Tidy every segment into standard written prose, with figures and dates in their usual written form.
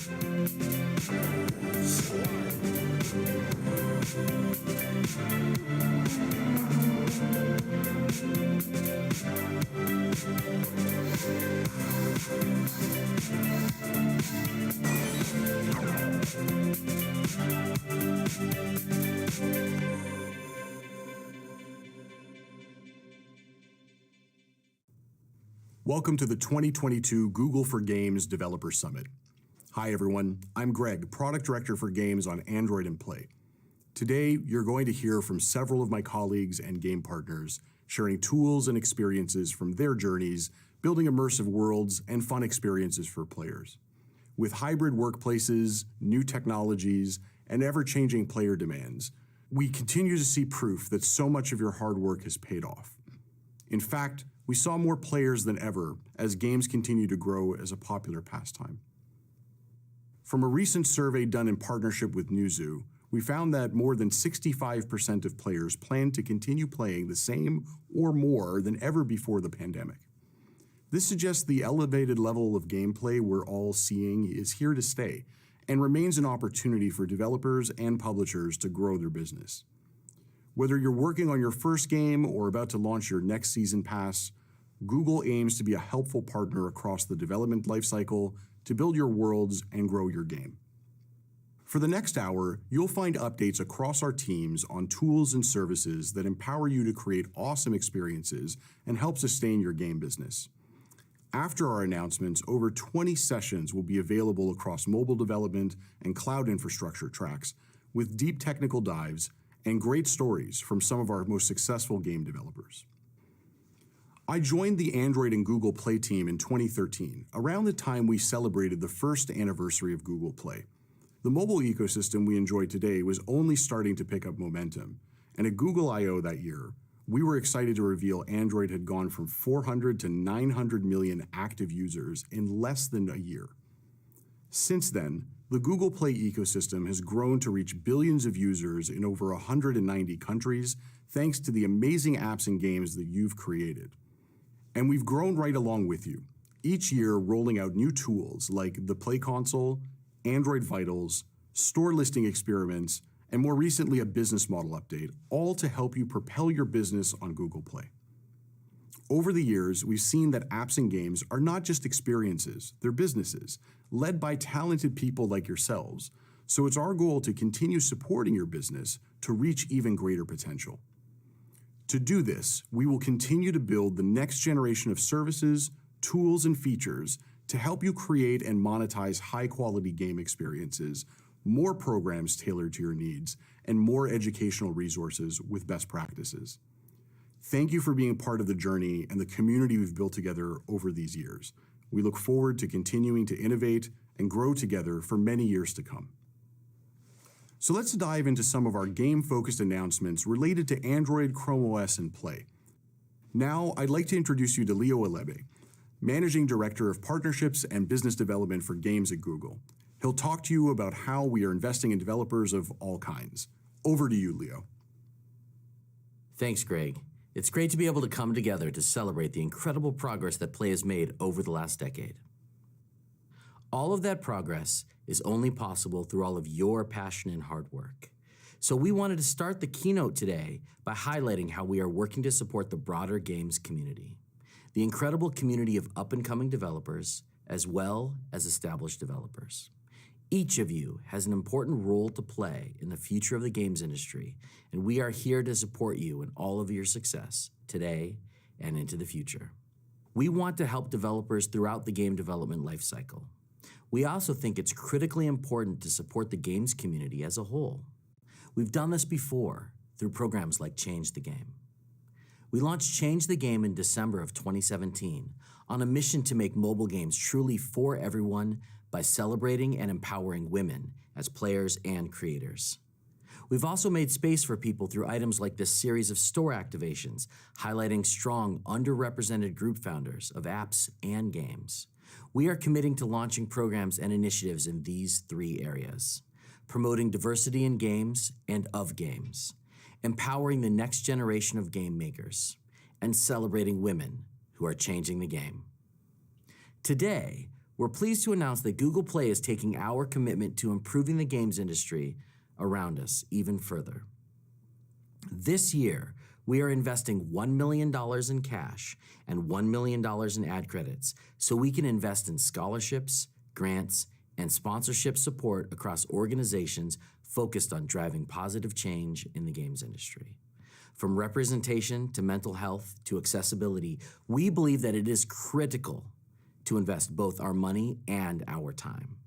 Welcome to the 2022 Google for Games Developer Summit. Hi everyone, I'm Greg, Product Director for Games on Android and Play. Today, you're going to hear from several of my colleagues and game partners, sharing tools and experiences from their journeys, building immersive worlds and fun experiences for players. With hybrid workplaces, new technologies, and ever-changing player demands, we continue to see proof that so much of your hard work has paid off. In fact, we saw more players than ever as games continue to grow as a popular pastime. From a recent survey done in partnership with Newzoo, we found that more than 65% of players plan to continue playing the same or more than ever before the pandemic. This suggests the elevated level of gameplay we're all seeing is here to stay and remains an opportunity for developers and publishers to grow their business. Whether you're working on your first game or about to launch your next season pass, Google aims to be a helpful partner across the development lifecycle to build your worlds and grow your game. For the next hour, you'll find updates across our teams on tools and services that empower you to create awesome experiences and help sustain your game business. After our announcements, over 20 sessions will be available across mobile development and cloud infrastructure tracks, with deep technical dives and great stories from some of our most successful game developers. I joined the Android and Google Play team in 2013, around the time we celebrated the first anniversary of Google Play. The mobile ecosystem we enjoy today was only starting to pick up momentum, and at Google I/O that year, we were excited to reveal Android had gone from 400 to 900 million active users in less than a year. Since then, the Google Play ecosystem has grown to reach billions of users in over 190 countries, thanks to the amazing apps and games that you've created. And we've grown right along with you, each year rolling out new tools like the Play Console, Android Vitals, store listing experiments, and more recently a business model update, all to help you propel your business on Google Play. Over the years, we've seen that apps and games are not just experiences, they're businesses, led by talented people like yourselves. So it's our goal to continue supporting your business to reach even greater potential. To do this, we will continue to build the next generation of services, tools, and features to help you create and monetize high-quality game experiences, more programs tailored to your needs, and more educational resources with best practices. Thank you for being part of the journey and the community we've built together over these years. We look forward to continuing to innovate and grow together for many years to come. So let's dive into some of our game-focused announcements related to Android, Chrome OS, and Play. Now, I'd like to introduce you to Leo Alebe, Managing Director of Partnerships and Business Development for Games at Google. He'll talk to you about how we are investing in developers of all kinds. Over to you, Leo. Thanks, Greg. It's great to be able to come together to celebrate the incredible progress that Play has made over the last decade. All of that progress is only possible through all of your passion and hard work. So we wanted to start the keynote today by highlighting how we are working to support the broader games community, the incredible community of up-and-coming developers, as well as established developers. Each of you has an important role to play in the future of the games industry, and we are here to support you in all of your success today and into the future. We want to help developers throughout the game development lifecycle. We also think it's critically important to support the games community as a whole. We've done this before through programs like Change the Game. We launched Change the Game in December of 2017 on a mission to make mobile games truly for everyone by celebrating and empowering women as players and creators. We've also made space for people through items like this series of store activations, highlighting strong, underrepresented group founders of apps and games. We are committing to launching programs and initiatives in these three areas: promoting diversity in games and of games, empowering the next generation of game makers, and celebrating women who are changing the game. Today, we're pleased to announce that Google Play is taking our commitment to improving the games industry around us even further. This year, we are investing $1 million in cash and $1 million in ad credits so we can invest in scholarships, grants, and sponsorship support across organizations focused on driving positive change in the games industry. From representation to mental health to accessibility, we believe that it is critical to invest both our money and our time.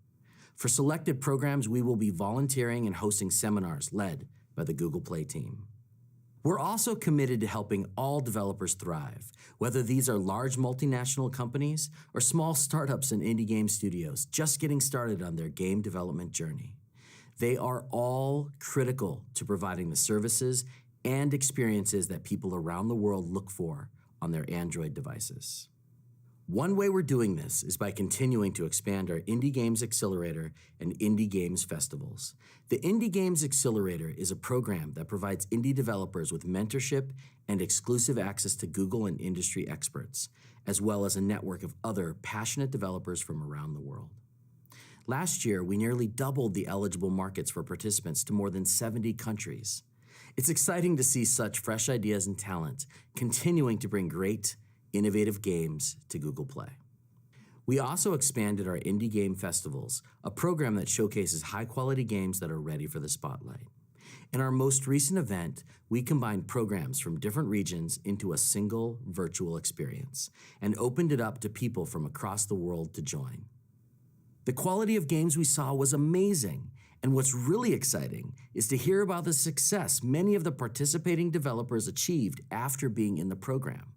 For selected programs, we will be volunteering and hosting seminars led by the Google Play team. We're also committed to helping all developers thrive, whether these are large multinational companies or small startups and indie game studios just getting started on their game development journey. They are all critical to providing the services and experiences that people around the world look for on their Android devices. One way we're doing this is by continuing to expand our Indie Games Accelerator and Indie Games Festivals. The Indie Games Accelerator is a program that provides indie developers with mentorship and exclusive access to Google and industry experts, as well as a network of other passionate developers from around the world. Last year, we nearly doubled the eligible markets for participants to more than 70 countries. It's exciting to see such fresh ideas and talent continuing to bring great, innovative games to Google Play. We also expanded our Indie Game Festivals, a program that showcases high-quality games that are ready for the spotlight. In our most recent event, we combined programs from different regions into a single virtual experience and opened it up to people from across the world to join. The quality of games we saw was amazing, and what's really exciting is to hear about the success many of the participating developers achieved after being in the program.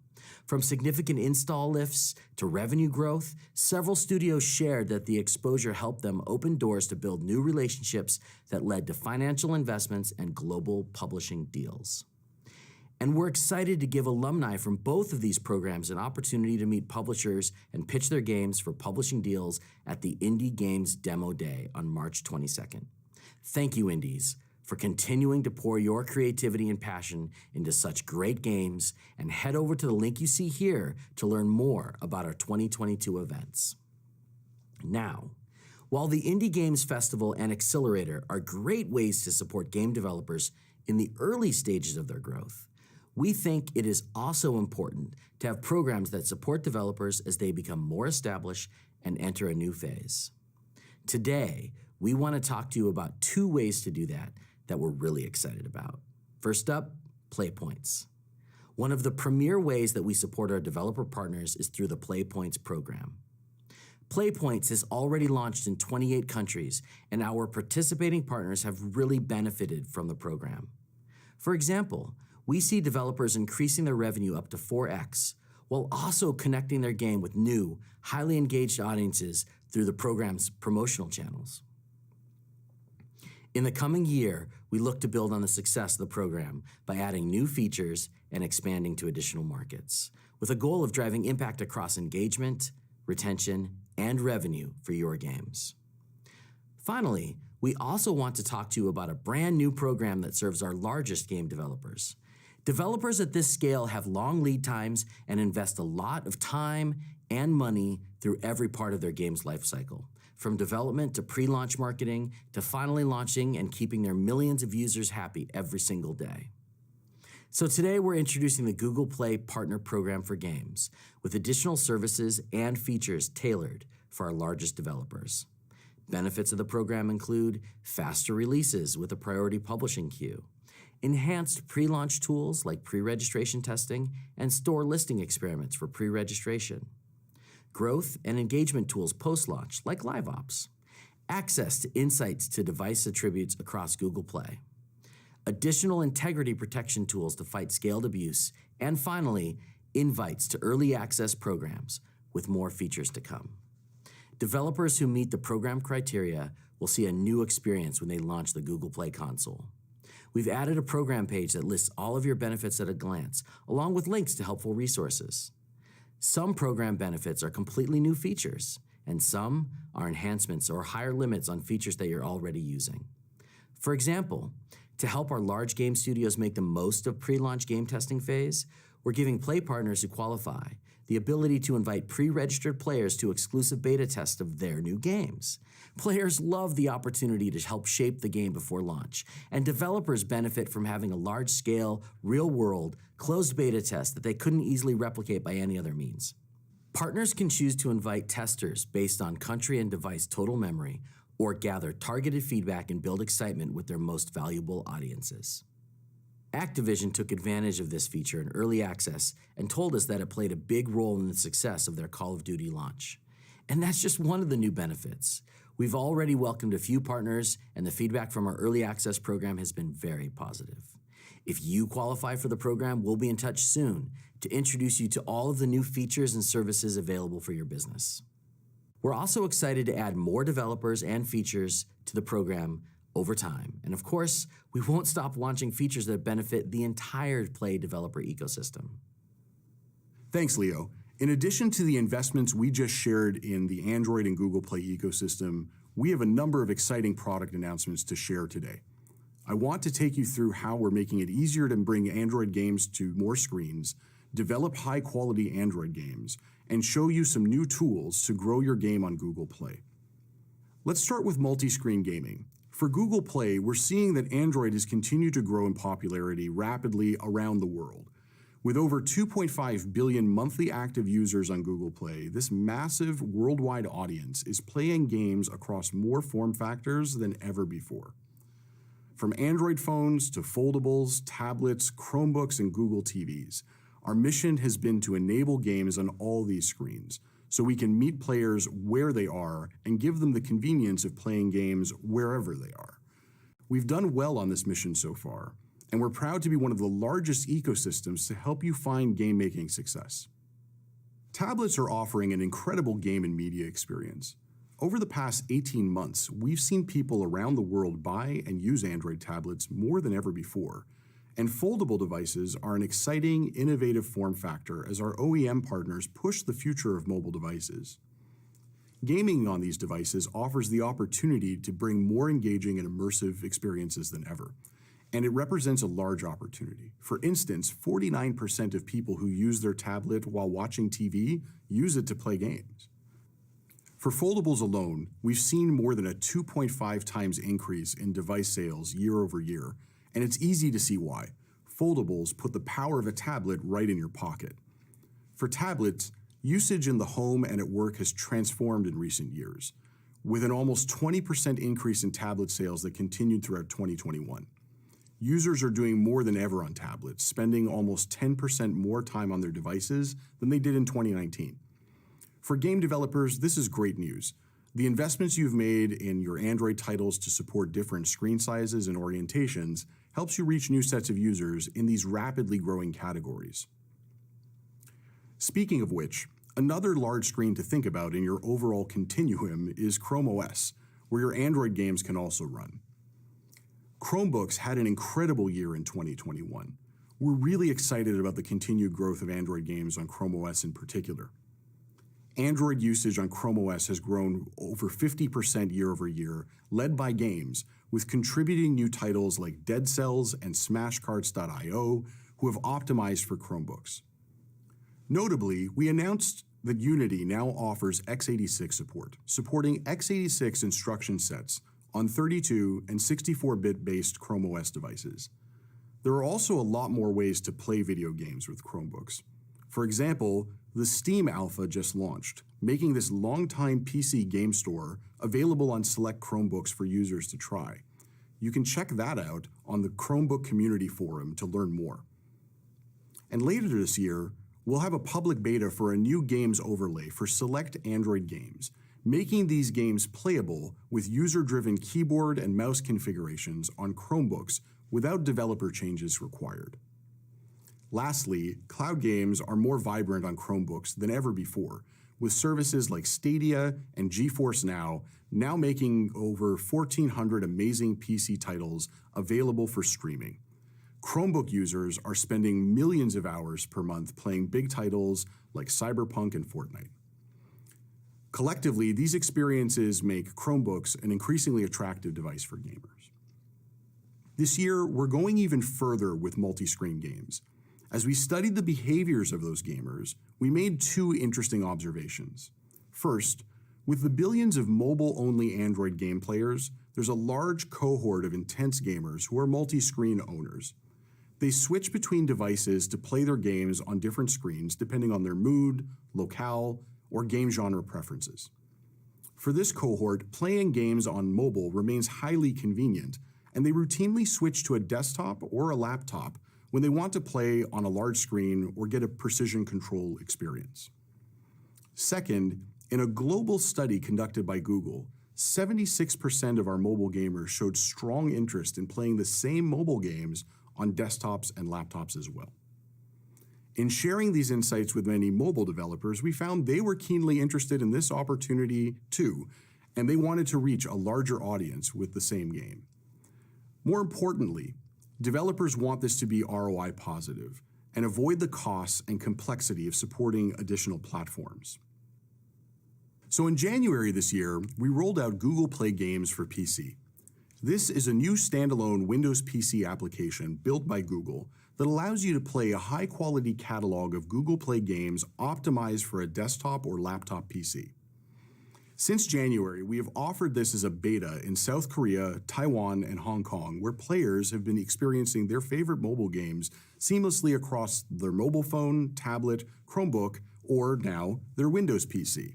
From significant install lifts to revenue growth, several studios shared that the exposure helped them open doors to build new relationships that led to financial investments and global publishing deals. And we're excited to give alumni from both of these programs an opportunity to meet publishers and pitch their games for publishing deals at the Indie Games Demo Day on March 22nd. Thank you, Indies, for continuing to pour your creativity and passion into such great games, and head over to the link you see here to learn more about our 2022 events. Now, while the Indie Games Festival and Accelerator are great ways to support game developers in the early stages of their growth, we think it is also important to have programs that support developers as they become more established and enter a new phase. Today, we want to talk to you about two ways to do that we're really excited about. First up, Play Points. One of the premier ways that we support our developer partners is through the Play Points program. Play Points has already launched in 28 countries, and our participating partners have really benefited from the program. For example, we see developers increasing their revenue up to 4x, while also connecting their game with new, highly engaged audiences through the program's promotional channels. In the coming year, we look to build on the success of the program by adding new features and expanding to additional markets, with a goal of driving impact across engagement, retention, and revenue for your games. Finally, we also want to talk to you about a brand new program that serves our largest game developers. Developers at this scale have long lead times and invest a lot of time and money through every part of their game's lifecycle, from development to pre-launch marketing to finally launching and keeping their millions of users happy every single day. So today we're introducing the Google Play Partner Program for Games, with additional services and features tailored for our largest developers. Benefits of the program include faster releases with a priority publishing queue, enhanced pre-launch tools like pre-registration testing and store listing experiments for pre-registration, growth and engagement tools post-launch like LiveOps, access to insights to device attributes across Google Play, additional integrity protection tools to fight scaled abuse, and finally, invites to early access programs with more features to come. Developers who meet the program criteria will see a new experience when they launch the Google Play console. We've added a program page that lists all of your benefits at a glance, along with links to helpful resources. Some program benefits are completely new features, and some are enhancements or higher limits on features that you're already using. For example, to help our large game studios make the most of pre-launch game testing phase, we're giving Play partners who qualify the ability to invite pre-registered players to exclusive beta tests of their new games. Players love the opportunity to help shape the game before launch, and developers benefit from having a large-scale, real-world, closed beta test that they couldn't easily replicate by any other means. Partners can choose to invite testers based on country and device total memory, or gather targeted feedback and build excitement with their most valuable audiences. Activision took advantage of this feature in early access and told us that it played a big role in the success of their Call of Duty launch. And that's just one of the new benefits. We've already welcomed a few partners, and the feedback from our early access program has been very positive. If you qualify for the program, we'll be in touch soon to introduce you to all of the new features and services available for your business. We're also excited to add more developers and features to the program over time. And of course, we won't stop launching features that benefit the entire Play developer ecosystem. Thanks, Leo. In addition to the investments we just shared in the Android and Google Play ecosystem, we have a number of exciting product announcements to share today. I want to take you through how we're making it easier to bring Android games to more screens, develop high-quality Android games, and show you some new tools to grow your game on Google Play. Let's start with multi-screen gaming. For Google Play, we're seeing that Android has continued to grow in popularity rapidly around the world. With over 2.5 billion monthly active users on Google Play, this massive worldwide audience is playing games across more form factors than ever before. From Android phones to foldables, tablets, Chromebooks, and Google TVs, our mission has been to enable games on all these screens, so we can meet players where they are and give them the convenience of playing games wherever they are. We've done well on this mission so far, and we're proud to be one of the largest ecosystems to help you find game-making success. Tablets are offering an incredible game and media experience. Over the past 18 months, we've seen people around the world buy and use Android tablets more than ever before, and foldable devices are an exciting, innovative form factor as our OEM partners push the future of mobile devices. Gaming on these devices offers the opportunity to bring more engaging and immersive experiences than ever, and it represents a large opportunity. For instance, 49% of people who use their tablet while watching TV use it to play games. For foldables alone, we've seen more than a 2.5 times increase in device sales year over year, and it's easy to see why. Foldables put the power of a tablet right in your pocket. For tablets, usage in the home and at work has transformed in recent years, with an almost 20% increase in tablet sales that continued throughout 2021. Users are doing more than ever on tablets, spending almost 10% more time on their devices than they did in 2019. For game developers, this is great news. The investments you've made in your Android titles to support different screen sizes and orientations helps you reach new sets of users in these rapidly growing categories. Speaking of which, another large screen to think about in your overall continuum is Chrome OS, where your Android games can also run. Chromebooks had an incredible year in 2021. We're really excited about the continued growth of Android games on Chrome OS in particular. Android usage on Chrome OS has grown over 50% year over year, led by games, with contributing new titles like Dead Cells and SmashCarts.io, who have optimized for Chromebooks. Notably, we announced that Unity now offers x86 support, supporting x86 instruction sets on 32 and 64-bit based Chrome OS devices. There are also a lot more ways to play video games with Chromebooks. For example, the Steam Alpha just launched, making this longtime PC game store available on select Chromebooks for users to try. You can check that out on the Chromebook community forum to learn more. And later this year, we'll have a public beta for a new games overlay for select Android games, making these games playable with user-driven keyboard and mouse configurations on Chromebooks without developer changes required. Lastly, cloud games are more vibrant on Chromebooks than ever before, with services like Stadia and GeForce now making over 1,400 amazing PC titles available for streaming. Chromebook users are spending millions of hours per month playing big titles like Cyberpunk and Fortnite. Collectively, these experiences make Chromebooks an increasingly attractive device for gamers. This year, we're going even further with multi-screen games. As we studied the behaviors of those gamers, we made two interesting observations. First, with the billions of mobile-only Android game players, there's a large cohort of intense gamers who are multi-screen owners. They switch between devices to play their games on different screens depending on their mood, locale, or game genre preferences. For this cohort, playing games on mobile remains highly convenient, and they routinely switch to a desktop or a laptop when they want to play on a large screen or get a precision control experience. Second, in a global study conducted by Google, 76% of our mobile gamers showed strong interest in playing the same mobile games on desktops and laptops as well. In sharing these insights with many mobile developers, we found they were keenly interested in this opportunity too, and they wanted to reach a larger audience with the same game. More importantly, developers want this to be ROI positive and avoid the costs and complexity of supporting additional platforms. So in January this year, we rolled out Google Play Games for PC. This is a new standalone Windows PC application built by Google that allows you to play a high-quality catalog of Google Play games optimized for a desktop or laptop PC. Since January, we have offered this as a beta in South Korea, Taiwan, and Hong Kong, where players have been experiencing their favorite mobile games seamlessly across their mobile phone, tablet, Chromebook, or now their Windows PC.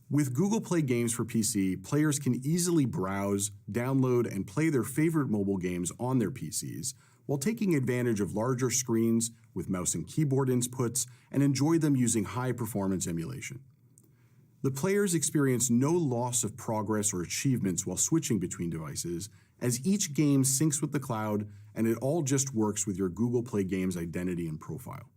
With Google Play Games for PC, players can easily browse, download, and play their favorite mobile games on their PCs, while taking advantage of larger screens with mouse and keyboard inputs and enjoy them using high-performance emulation. The players experience no loss of progress or achievements while switching between devices, as each game syncs with the cloud and it all just works with your Google Play Games identity and profile.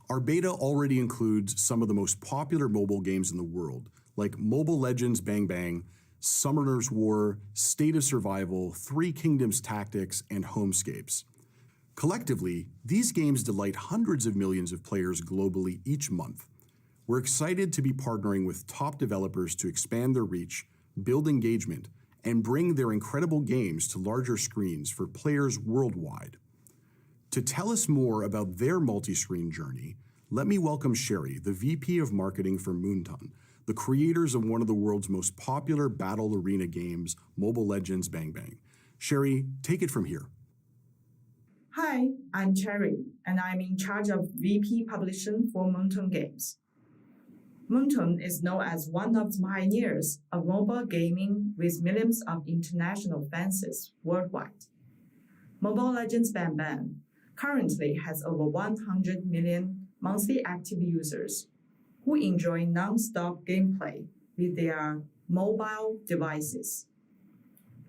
Our beta already includes some of the most popular mobile games in the world, like Mobile Legends Bang Bang, Summoner's War, State of Survival, Three Kingdoms Tactics, and Homescapes. Collectively, these games delight hundreds of millions of players globally each month. We're excited to be partnering with top developers to expand their reach, build engagement, and bring their incredible games to larger screens for players worldwide. To tell us more about their multi-screen journey, let me welcome Sherry, the VP of Marketing for Moonton, the creators of one of the world's most popular battle arena games, Mobile Legends Bang Bang. Sherry, take it from here. Hi, I'm Cherry, and I'm in charge of VP Publishing for Moonton Games. Moonton is known as one of the pioneers of mobile gaming with millions of international fans worldwide. Mobile Legends Bang Bang currently has over 100 million monthly active users who enjoy non-stop gameplay with their mobile devices.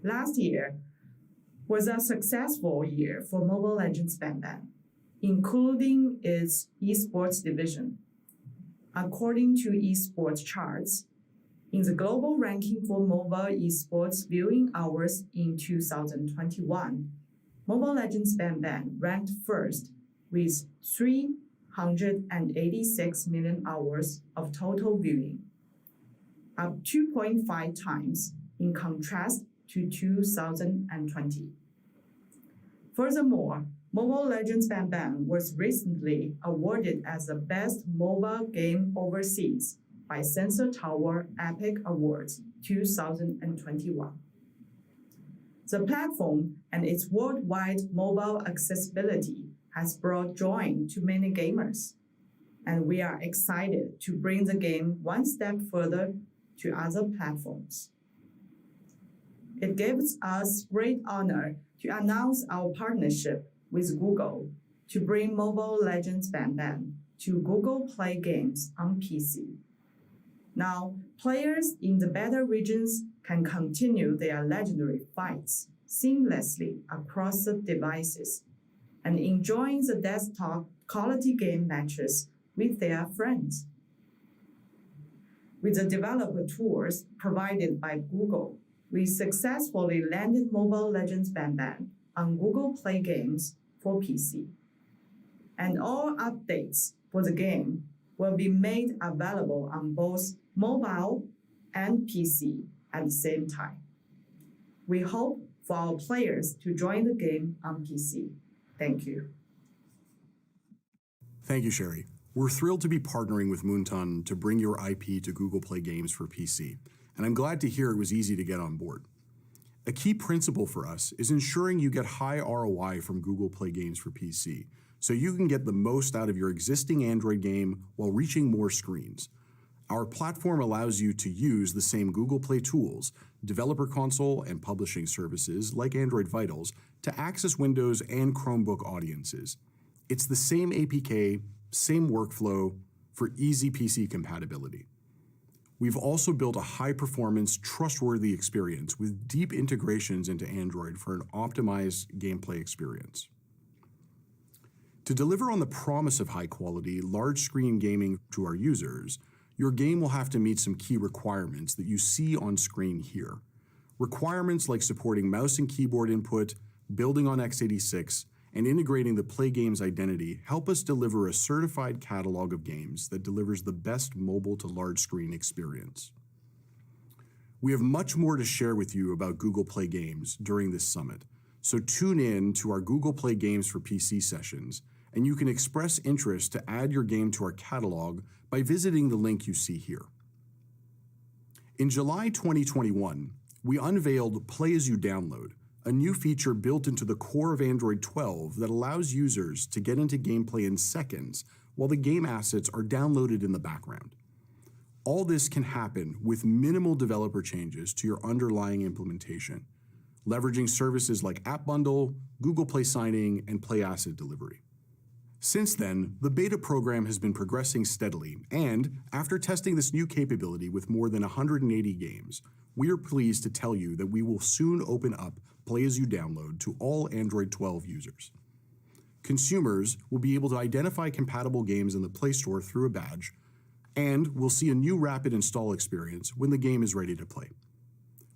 Last year was a successful year for Mobile Legends Bang Bang, including its esports division. According to esports charts, in the global ranking for mobile esports viewing hours in 2021, Mobile Legends Bang Bang ranked first with 386 million hours of total viewing, up 2.5 times in contrast to 2020. Furthermore, Mobile Legends Bang Bang was recently awarded as the best mobile game overseas by Sensor Tower Epic Awards 2021. The platform and its worldwide mobile accessibility has brought joy to many gamers, and we are excited to bring the game one step further to other platforms. It gives us great honor to announce our partnership with Google to bring Mobile Legends Bang Bang to Google Play Games on PC. Now, players in the beta regions can continue their legendary fights seamlessly across the devices and enjoy the desktop quality game matches with their friends. With the developer tools provided by Google, we successfully landed Mobile Legends Bang Bang on Google Play Games for PC. And all updates for the game will be made available on both mobile and PC at the same time. We hope for our players to join the game on PC. Thank you. Thank you, Sherry. We're thrilled to be partnering with Moonton to bring your IP to Google Play Games for PC, and I'm glad to hear it was easy to get on board. A key principle for us is ensuring you get high ROI from Google Play Games for PC, so you can get the most out of your existing Android game while reaching more screens. Our platform allows you to use the same Google Play tools, developer console, and publishing services like Android Vitals to access Windows and Chromebook audiences. It's the same APK, same workflow for easy PC compatibility. We've also built a high-performance, trustworthy experience with deep integrations into Android for an optimized gameplay experience. To deliver on the promise of high-quality, large-screen gaming to our users, your game will have to meet some key requirements that you see on screen here. Requirements like supporting mouse and keyboard input, building on x86, and integrating the Play Games identity help us deliver a certified catalog of games that delivers the best mobile to large screen experience. We have much more to share with you about Google Play Games during this summit, so tune in to our Google Play Games for PC sessions, and you can express interest to add your game to our catalog by visiting the link you see here. In July 2021, we unveiled Play As You Download, a new feature built into the core of Android 12 that allows users to get into gameplay in seconds while the game assets are downloaded in the background. All this can happen with minimal developer changes to your underlying implementation, leveraging services like App Bundle, Google Play Signing, and Play Asset Delivery. Since then, the beta program has been progressing steadily, and after testing this new capability with more than 180 games, we are pleased to tell you that we will soon open up Play As You Download to all Android 12 users. Consumers will be able to identify compatible games in the Play Store through a badge, and will see a new rapid install experience when the game is ready to play.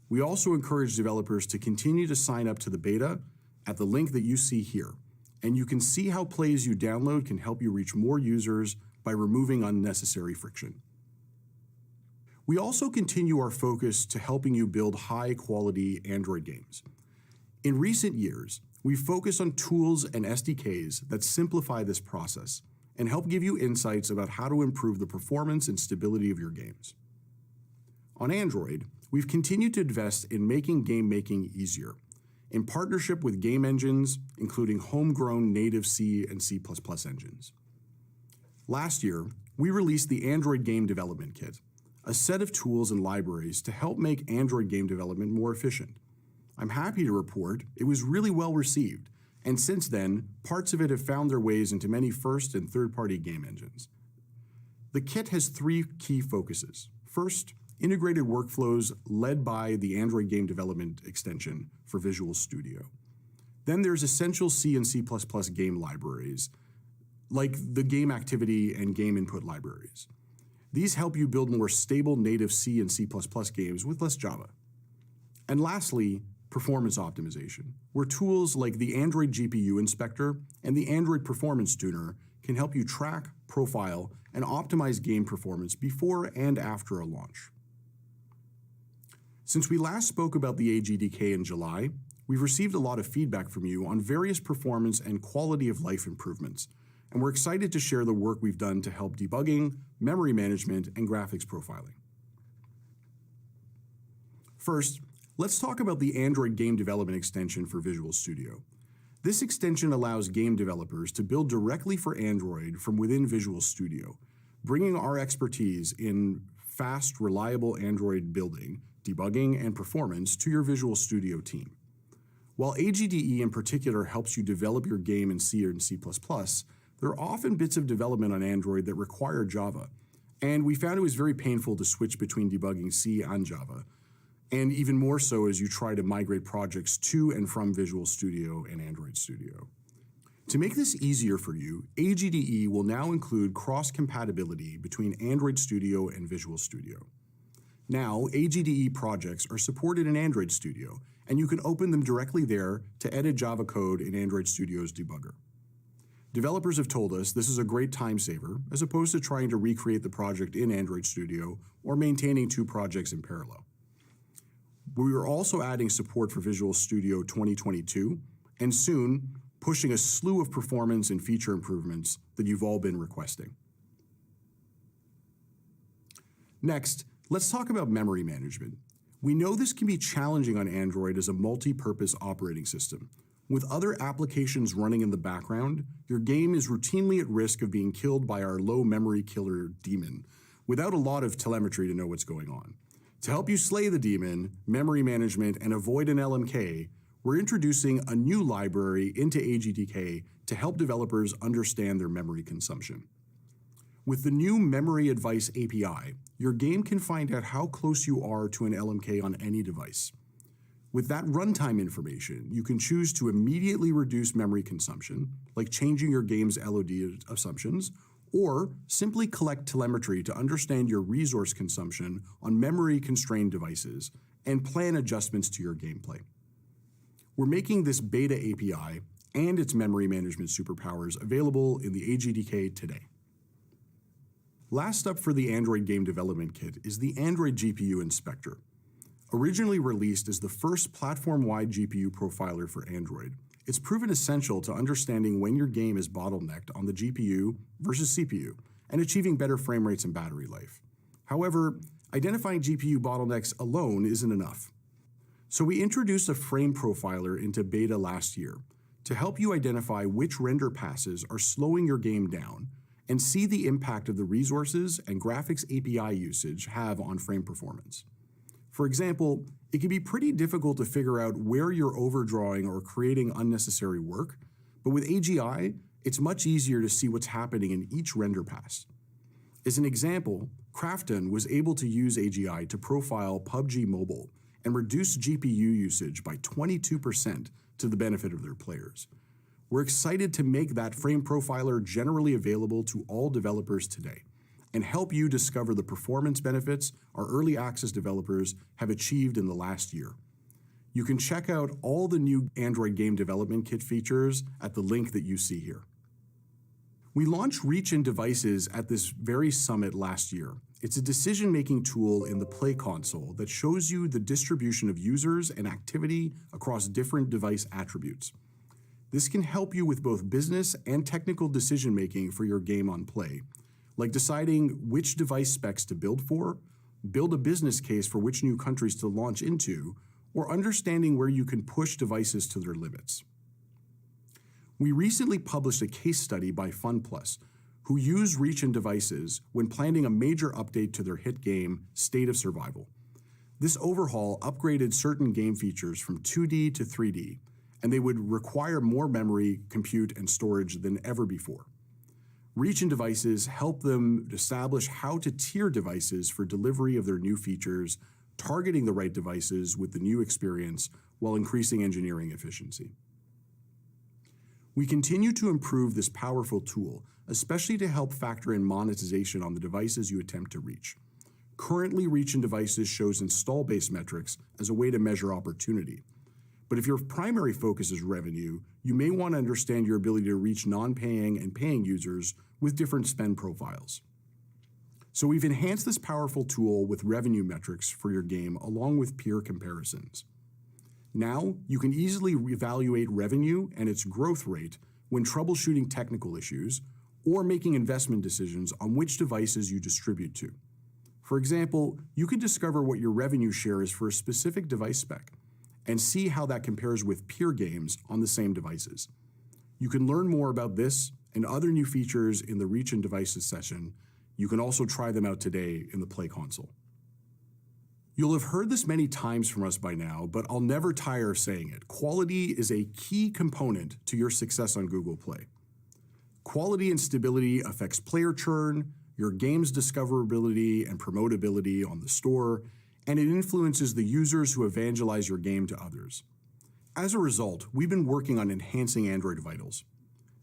We also encourage developers to continue to sign up to the beta at the link that you see here, and you can see how Play As You Download can help you reach more users by removing unnecessary friction. We also continue our focus to helping you build high-quality Android games. In recent years, we've focused on tools and SDKs that simplify this process and help give you insights about how to improve the performance and stability of your games. On Android, we've continued to invest in making game making easier, in partnership with game engines, including homegrown native C and C++ engines. Last year, we released the Android Game Development Kit, a set of tools and libraries to help make Android game development more efficient. I'm happy to report it was really well received, and since then, parts of it have found their ways into many first and third-party game engines. The kit has three key focuses. First, integrated workflows led by the Android Game Development extension for Visual Studio. Then there's essential C and C++ game libraries, like the game activity and game input libraries. These help you build more stable native C and C++ games with less Java. And lastly, performance optimization, where tools like the Android GPU Inspector and the Android Performance Tuner can help you track, profile, and optimize game performance before and after a launch. Since we last spoke about the AGDK in July, we've received a lot of feedback from you on various performance and quality of life improvements, and we're excited to share the work we've done to help debugging, memory management, and graphics profiling. First, let's talk about the Android Game Development extension for Visual Studio. This extension allows game developers to build directly for Android from within Visual Studio, bringing our expertise in fast, reliable Android building, debugging, and performance to your Visual Studio team. While AGDE in particular helps you develop your game in C or in C++, there are often bits of development on Android that require Java, and we found it was very painful to switch between debugging C and Java, and even more so as you try to migrate projects to and from Visual Studio and Android Studio. To make this easier for you, AGDE will now include cross-compatibility between Android Studio and Visual Studio. Now, AGDE projects are supported in Android Studio, and you can open them directly there to edit Java code in Android Studio's debugger. Developers have told us this is a great time saver, as opposed to trying to recreate the project in Android Studio or maintaining two projects in parallel. We are also adding support for Visual Studio 2022, and soon, pushing a slew of performance and feature improvements that you've all been requesting. Next, let's talk about memory management. We know this can be challenging on Android as a multi-purpose operating system. With other applications running in the background, your game is routinely at risk of being killed by our low memory killer daemon, without a lot of telemetry to know what's going on. To help you slay the daemon, memory management, and avoid an LMK, we're introducing a new library into AGDK to help developers understand their memory consumption. With the new Memory Advice API, your game can find out how close you are to an LMK on any device. With that runtime information, you can choose to immediately reduce memory consumption, like changing your game's LOD assumptions, or simply collect telemetry to understand your resource consumption on memory-constrained devices and plan adjustments to your gameplay. We're making this beta API and its memory management superpowers available in the AGDK today. Last up for the Android Game Development Kit is the Android GPU Inspector. Originally released as the first platform-wide GPU profiler for Android, it's proven essential to understanding when your game is bottlenecked on the GPU versus CPU and achieving better frame rates and battery life. However, identifying GPU bottlenecks alone isn't enough. So we introduced a frame profiler into beta last year to help you identify which render passes are slowing your game down and see the impact of the resources and graphics API usage have on frame performance. For example, it can be pretty difficult to figure out where you're overdrawing or creating unnecessary work, but with AGI, it's much easier to see what's happening in each render pass. As an example, Krafton was able to use AGI to profile PUBG Mobile and reduce GPU usage by 22% to the benefit of their players. We're excited to make that frame profiler generally available to all developers today and help you discover the performance benefits our early access developers have achieved in the last year. You can check out all the new Android Game Development Kit features at the link that you see here. We launched Reach in Devices at this very summit last year. It's a decision-making tool in the Play console that shows you the distribution of users and activity across different device attributes. This can help you with both business and technical decision-making for your game on Play, like deciding which device specs to build for, build a business case for which new countries to launch into, or understanding where you can push devices to their limits. We recently published a case study by FunPlus, who used Reach in Devices when planning a major update to their hit game, State of Survival. This overhaul upgraded certain game features from 2D to 3D, and they would require more memory, compute, and storage than ever before. Reach in Devices help them establish how to tier devices for delivery of their new features, targeting the right devices with the new experience while increasing engineering efficiency. We continue to improve this powerful tool, especially to help factor in monetization on the devices you attempt to reach. Currently, Reach in Devices shows install-based metrics as a way to measure opportunity. But if your primary focus is revenue, you may want to understand your ability to reach non-paying and paying users with different spend profiles. So we've enhanced this powerful tool with revenue metrics for your game along with peer comparisons. Now, you can easily evaluate revenue and its growth rate when troubleshooting technical issues or making investment decisions on which devices you distribute to. For example, you can discover what your revenue share is for a specific device spec and see how that compares with peer games on the same devices. You can learn more about this and other new features in the Reach in Devices session. You can also try them out today in the Play console. You'll have heard this many times from us by now, but I'll never tire saying it. Quality is a key component to your success on Google Play. Quality and stability affects player churn, your game's discoverability and promotability on the store, and it influences the users who evangelize your game to others. As a result, we've been working on enhancing Android Vitals.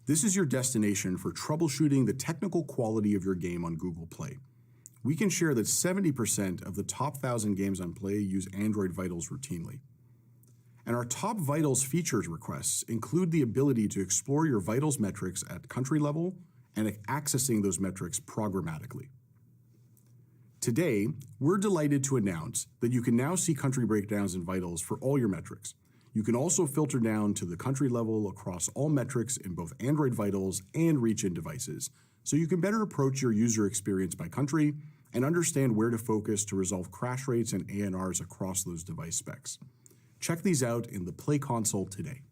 This is your destination for troubleshooting the technical quality of your game on Google Play. We can share that 70% of the top 1,000 games on Play use Android Vitals routinely. And our top Vitals features requests include the ability to explore your Vitals metrics at country level and accessing those metrics programmatically. Today, we're delighted to announce that you can now see country breakdowns in Vitals for all your metrics. You can also filter down to the country level across all metrics in both Android Vitals and reach-in devices, so you can better approach your user experience by country and understand where to focus to resolve crash rates and ANRs across those device specs. Check these out in the Play console today.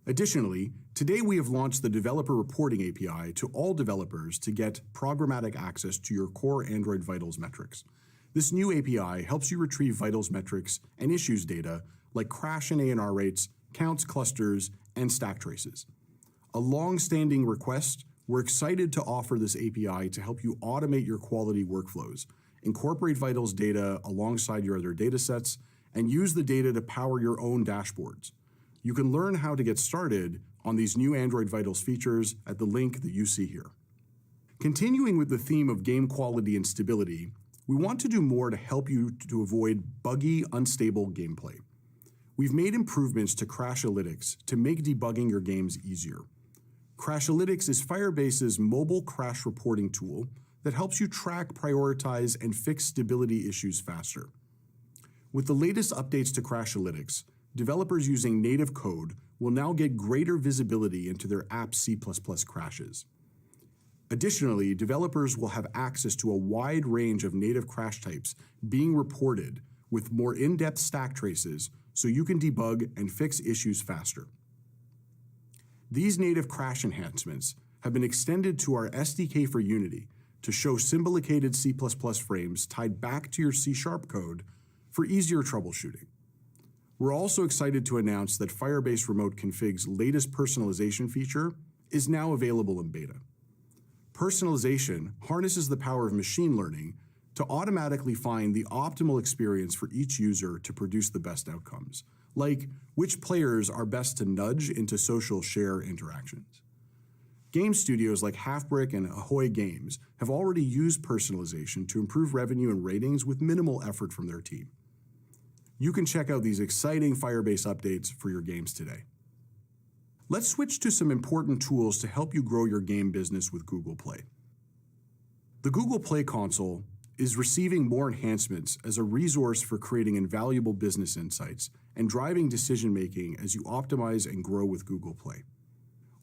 Additionally, today we have launched the Developer Reporting API to all developers to get programmatic access to your core Android Vitals metrics. This new API helps you retrieve Vitals metrics and issues data like crash and ANR rates, counts, clusters, and stack traces. A long-standing request, we're excited to offer this API to help you automate your quality workflows, incorporate Vitals data alongside your other datasets, and use the data to power your own dashboards. You can learn how to get started on these new Android Vitals features at the link that you see here. Continuing with the theme of game quality and stability, we want to do more to help you to avoid buggy, unstable gameplay. We've made improvements to Crashalytics to make debugging your games easier. Crashalytics is Firebase's mobile crash reporting tool that helps you track, prioritize, and fix stability issues faster. With the latest updates to Crashalytics, developers using native code will now get greater visibility into their app's C++ crashes. Additionally, developers will have access to a wide range of native crash types being reported with more in-depth stack traces so you can debug and fix issues faster. These native crash enhancements have been extended to our SDK for Unity to show symbolicated C++ frames tied back to your C# code for easier troubleshooting. We're also excited to announce that Firebase Remote Config's latest personalization feature is now available in beta. Personalization harnesses the power of machine learning to automatically find the optimal experience for each user to produce the best outcomes, like which players are best to nudge into social share interactions. Game studios like Halfbrick and Ahoy Games have already used personalization to improve revenue and ratings with minimal effort from their team. You can check out these exciting Firebase updates for your games today. Let's switch to some important tools to help you grow your game business with Google Play. The Google Play console is receiving more enhancements as a resource for creating invaluable business insights and driving decision-making as you optimize and grow with Google Play.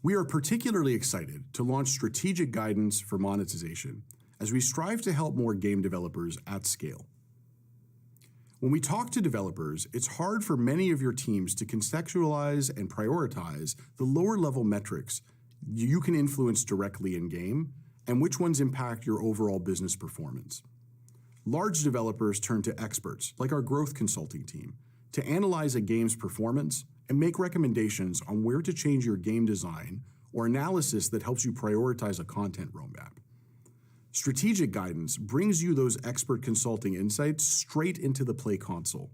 We are particularly excited to launch strategic guidance for monetization as we strive to help more game developers at scale. When we talk to developers, it's hard for many of your teams to contextualize and prioritize the lower-level metrics you can influence directly in-game and which ones impact your overall business performance. Large developers turn to experts, like our growth consulting team, to analyze a game's performance and make recommendations on where to change your game design or analysis that helps you prioritize a content roadmap. Strategic guidance brings you those expert consulting insights straight into the Play console.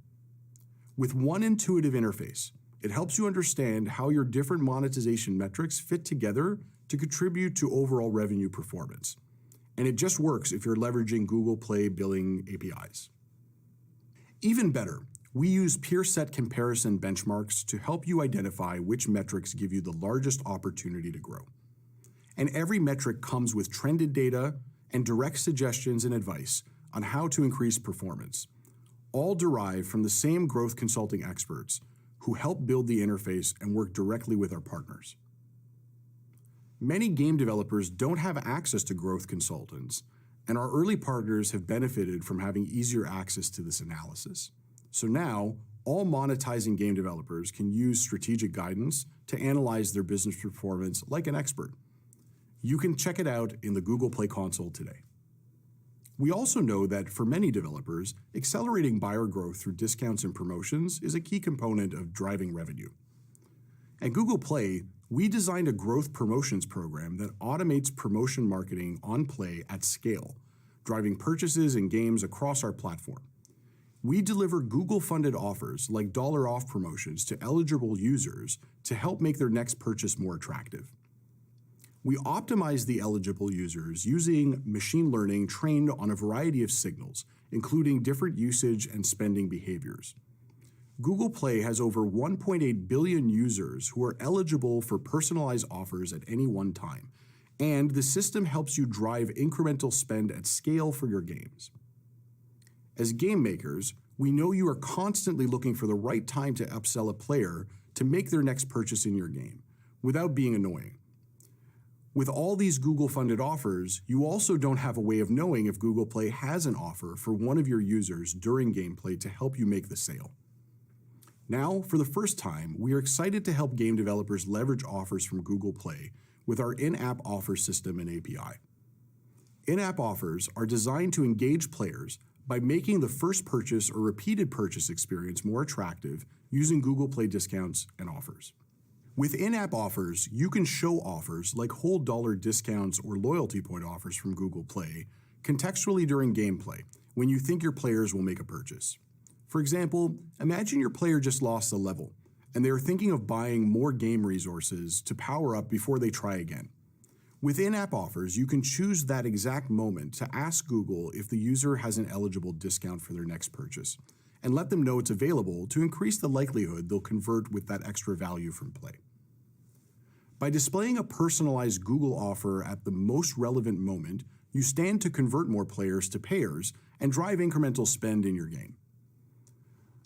With one intuitive interface, it helps you understand how your different monetization metrics fit together to contribute to overall revenue performance. And it just works if you're leveraging Google Play billing APIs. Even better, we use peer set comparison benchmarks to help you identify which metrics give you the largest opportunity to grow. And every metric comes with trended data and direct suggestions and advice on how to increase performance, all derived from the same growth consulting experts who help build the interface and work directly with our partners. Many game developers don't have access to growth consultants, and our early partners have benefited from having easier access to this analysis. So now, all monetizing game developers can use strategic guidance to analyze their business performance like an expert. You can check it out in the Google Play console today. We also know that for many developers, accelerating buyer growth through discounts and promotions is a key component of driving revenue. At Google Play, we designed a growth promotions program that automates promotion marketing on Play at scale, driving purchases and games across our platform. We deliver Google-funded offers like $off promotions to eligible users to help make their next purchase more attractive. We optimize the eligible users using machine learning trained on a variety of signals, including different usage and spending behaviors. Google Play has over 1.8 billion users who are eligible for personalized offers at any one time, and the system helps you drive incremental spend at scale for your games. As game makers, We know you are constantly looking for the right time to upsell a player to make their next purchase in your game, without being annoying. With all these Google-funded offers, you also don't have a way of knowing if Google Play has an offer for one of your users during gameplay to help you make the sale. Now, for the first time, we are excited to help game developers leverage offers from Google Play with our in-app offer system and API. In-app offers are designed to engage players by making the first purchase or repeated purchase experience more attractive using Google Play discounts and offers. With in-app offers, you can show offers like whole dollar discounts or loyalty point offers from Google Play contextually during gameplay when you think your players will make a purchase. For example, imagine your player just lost a level and they are thinking of buying more game resources to power up before they try again. With in-app offers, you can choose that exact moment to ask Google if the user has an eligible discount for their next purchase, and let them know it's available to increase the likelihood they'll convert with that extra value from play. By displaying a personalized Google offer at the most relevant moment, you stand to convert more players to payers and drive incremental spend in your game.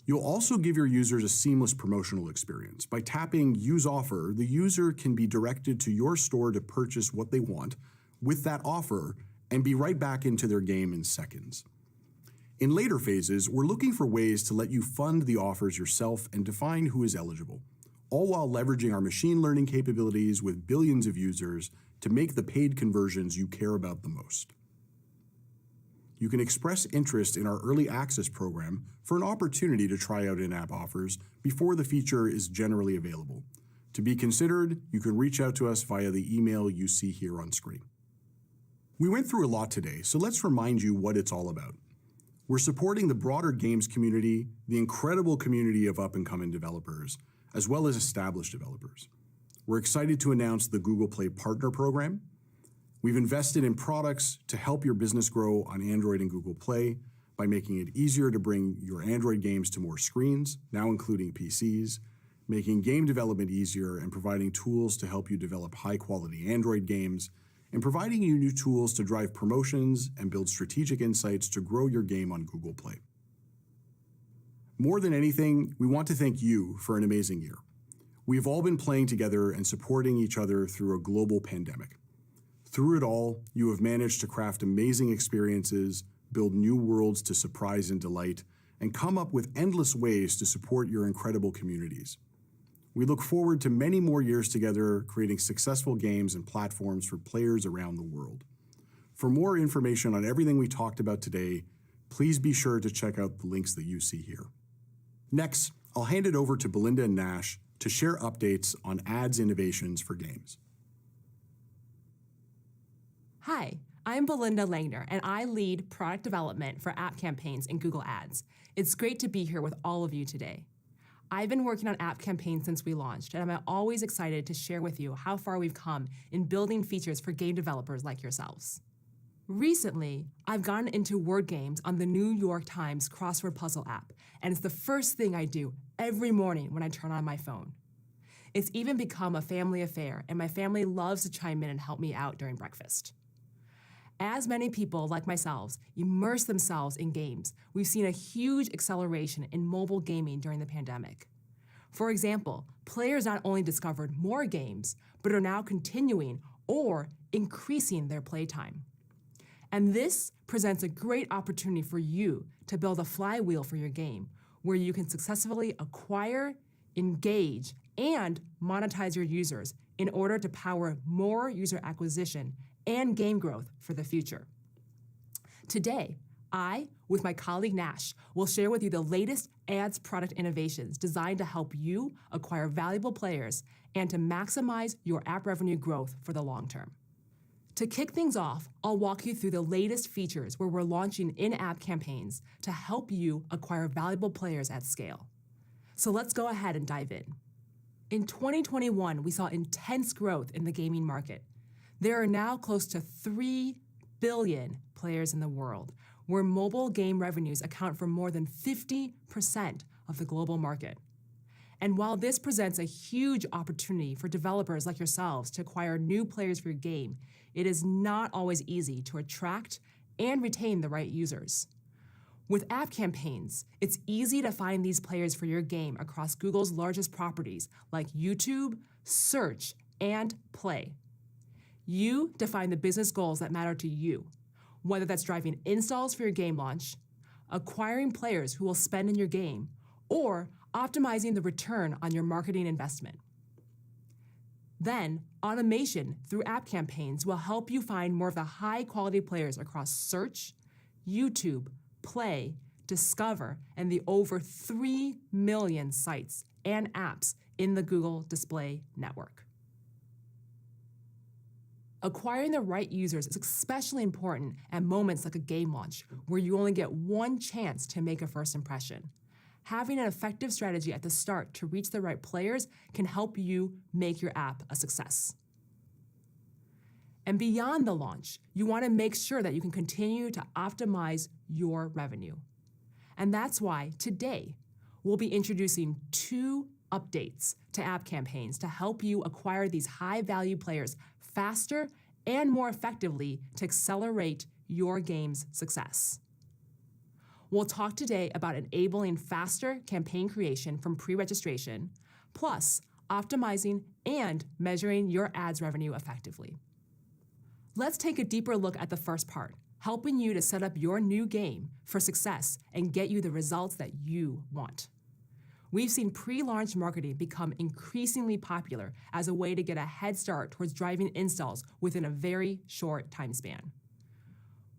You'll also give your users a seamless promotional experience. By tapping Use Offer, the user can be directed to your store to purchase what they want with that offer and be right back into their game in seconds. In later phases, we're looking for ways to let you fund the offers yourself and define who is eligible, all while leveraging our machine learning capabilities with billions of users to make the paid conversions you care about the most. You can express interest in our early access program for an opportunity to try out in-app offers before the feature is generally available. To be considered, you can reach out to us via the email you see here on screen. We went through a lot today, so let's remind you what it's all about. We're supporting the broader games community, the incredible community of up-and-coming developers, as well as established developers. We're excited to announce the Google Play Partner Program. We've invested in products to help your business grow on Android and Google Play by making it easier to bring your Android games to more screens, now including PCs, making game development easier and providing tools to help you develop high-quality Android games, and providing you new tools to drive promotions and build strategic insights to grow your game on Google Play. More than anything, we want to thank you for an amazing year. We've all been playing together and supporting each other through a global pandemic. Through it all, you have managed to craft amazing experiences, build new worlds to surprise and delight, and come up with endless ways to support your incredible communities. We look forward to many more years together creating successful games and platforms for players around the world. For more information on everything we talked about today, please be sure to check out the links that you see here. Next, I'll hand it over to Belinda and Nash to share updates on ads innovations for games. Hi, I'm Belinda Langner, and I lead product development for app campaigns in Google Ads. It's great to be here with all of you today. I've been working on app campaigns since we launched, and I'm always excited to share with you how far we've come in building features for game developers like yourselves. Recently, I've gotten into word games on the New York Times crossword puzzle app, and it's the first thing I do every morning when I turn on my phone. It's even become a family affair, and my family loves to chime in and help me out during breakfast. As many people, like myself, immerse themselves in games, we've seen a huge acceleration in mobile gaming during the pandemic. For example, players not only discovered more games, but are now continuing or increasing their playtime. And this presents a great opportunity for you to build a flywheel for your game, where you can successfully acquire, engage, and monetize your users in order to power more user acquisition and game growth for the future. Today, I, with my colleague Nash, will share with you the latest ads product innovations designed to help you acquire valuable players and to maximize your app revenue growth for the long term. To kick things off, I'll walk you through the latest features where we're launching in-app campaigns to help you acquire valuable players at scale. So let's go ahead and dive in. In 2021, we saw intense growth in the gaming market. There are now close to 3 billion players in the world, where mobile game revenues account for more than 50% of the global market. And while this presents a huge opportunity for developers like yourselves to acquire new players for your game, it is not always easy to attract and retain the right users. With app campaigns, it's easy to find these players for your game across Google's largest properties like YouTube, Search, and Play. You define the business goals that matter to you, whether that's driving installs for your game launch, acquiring players who will spend in your game, or optimizing the return on your marketing investment. Then, automation through app campaigns will help you find more of the high-quality players across Search, YouTube, Play, Discover, and the over 3 million sites and apps in the Google Display Network. Acquiring the right users is especially important at moments like a game launch, where you only get one chance to make a first impression. Having an effective strategy at the start to reach the right players can help you make your app a success. And beyond the launch, you want to make sure that you can continue to optimize your revenue. And that's why today we'll be introducing 2 updates to app campaigns to help you acquire these high-value players faster and more effectively to accelerate your game's success. We'll talk today about enabling faster campaign creation from pre-registration, plus optimizing and measuring your ads revenue effectively. Let's take a deeper look at the first part, helping you to set up your new game for success and get you the results that you want. We've seen pre-launch marketing become increasingly popular as a way to get a head start towards driving installs within a very short time span.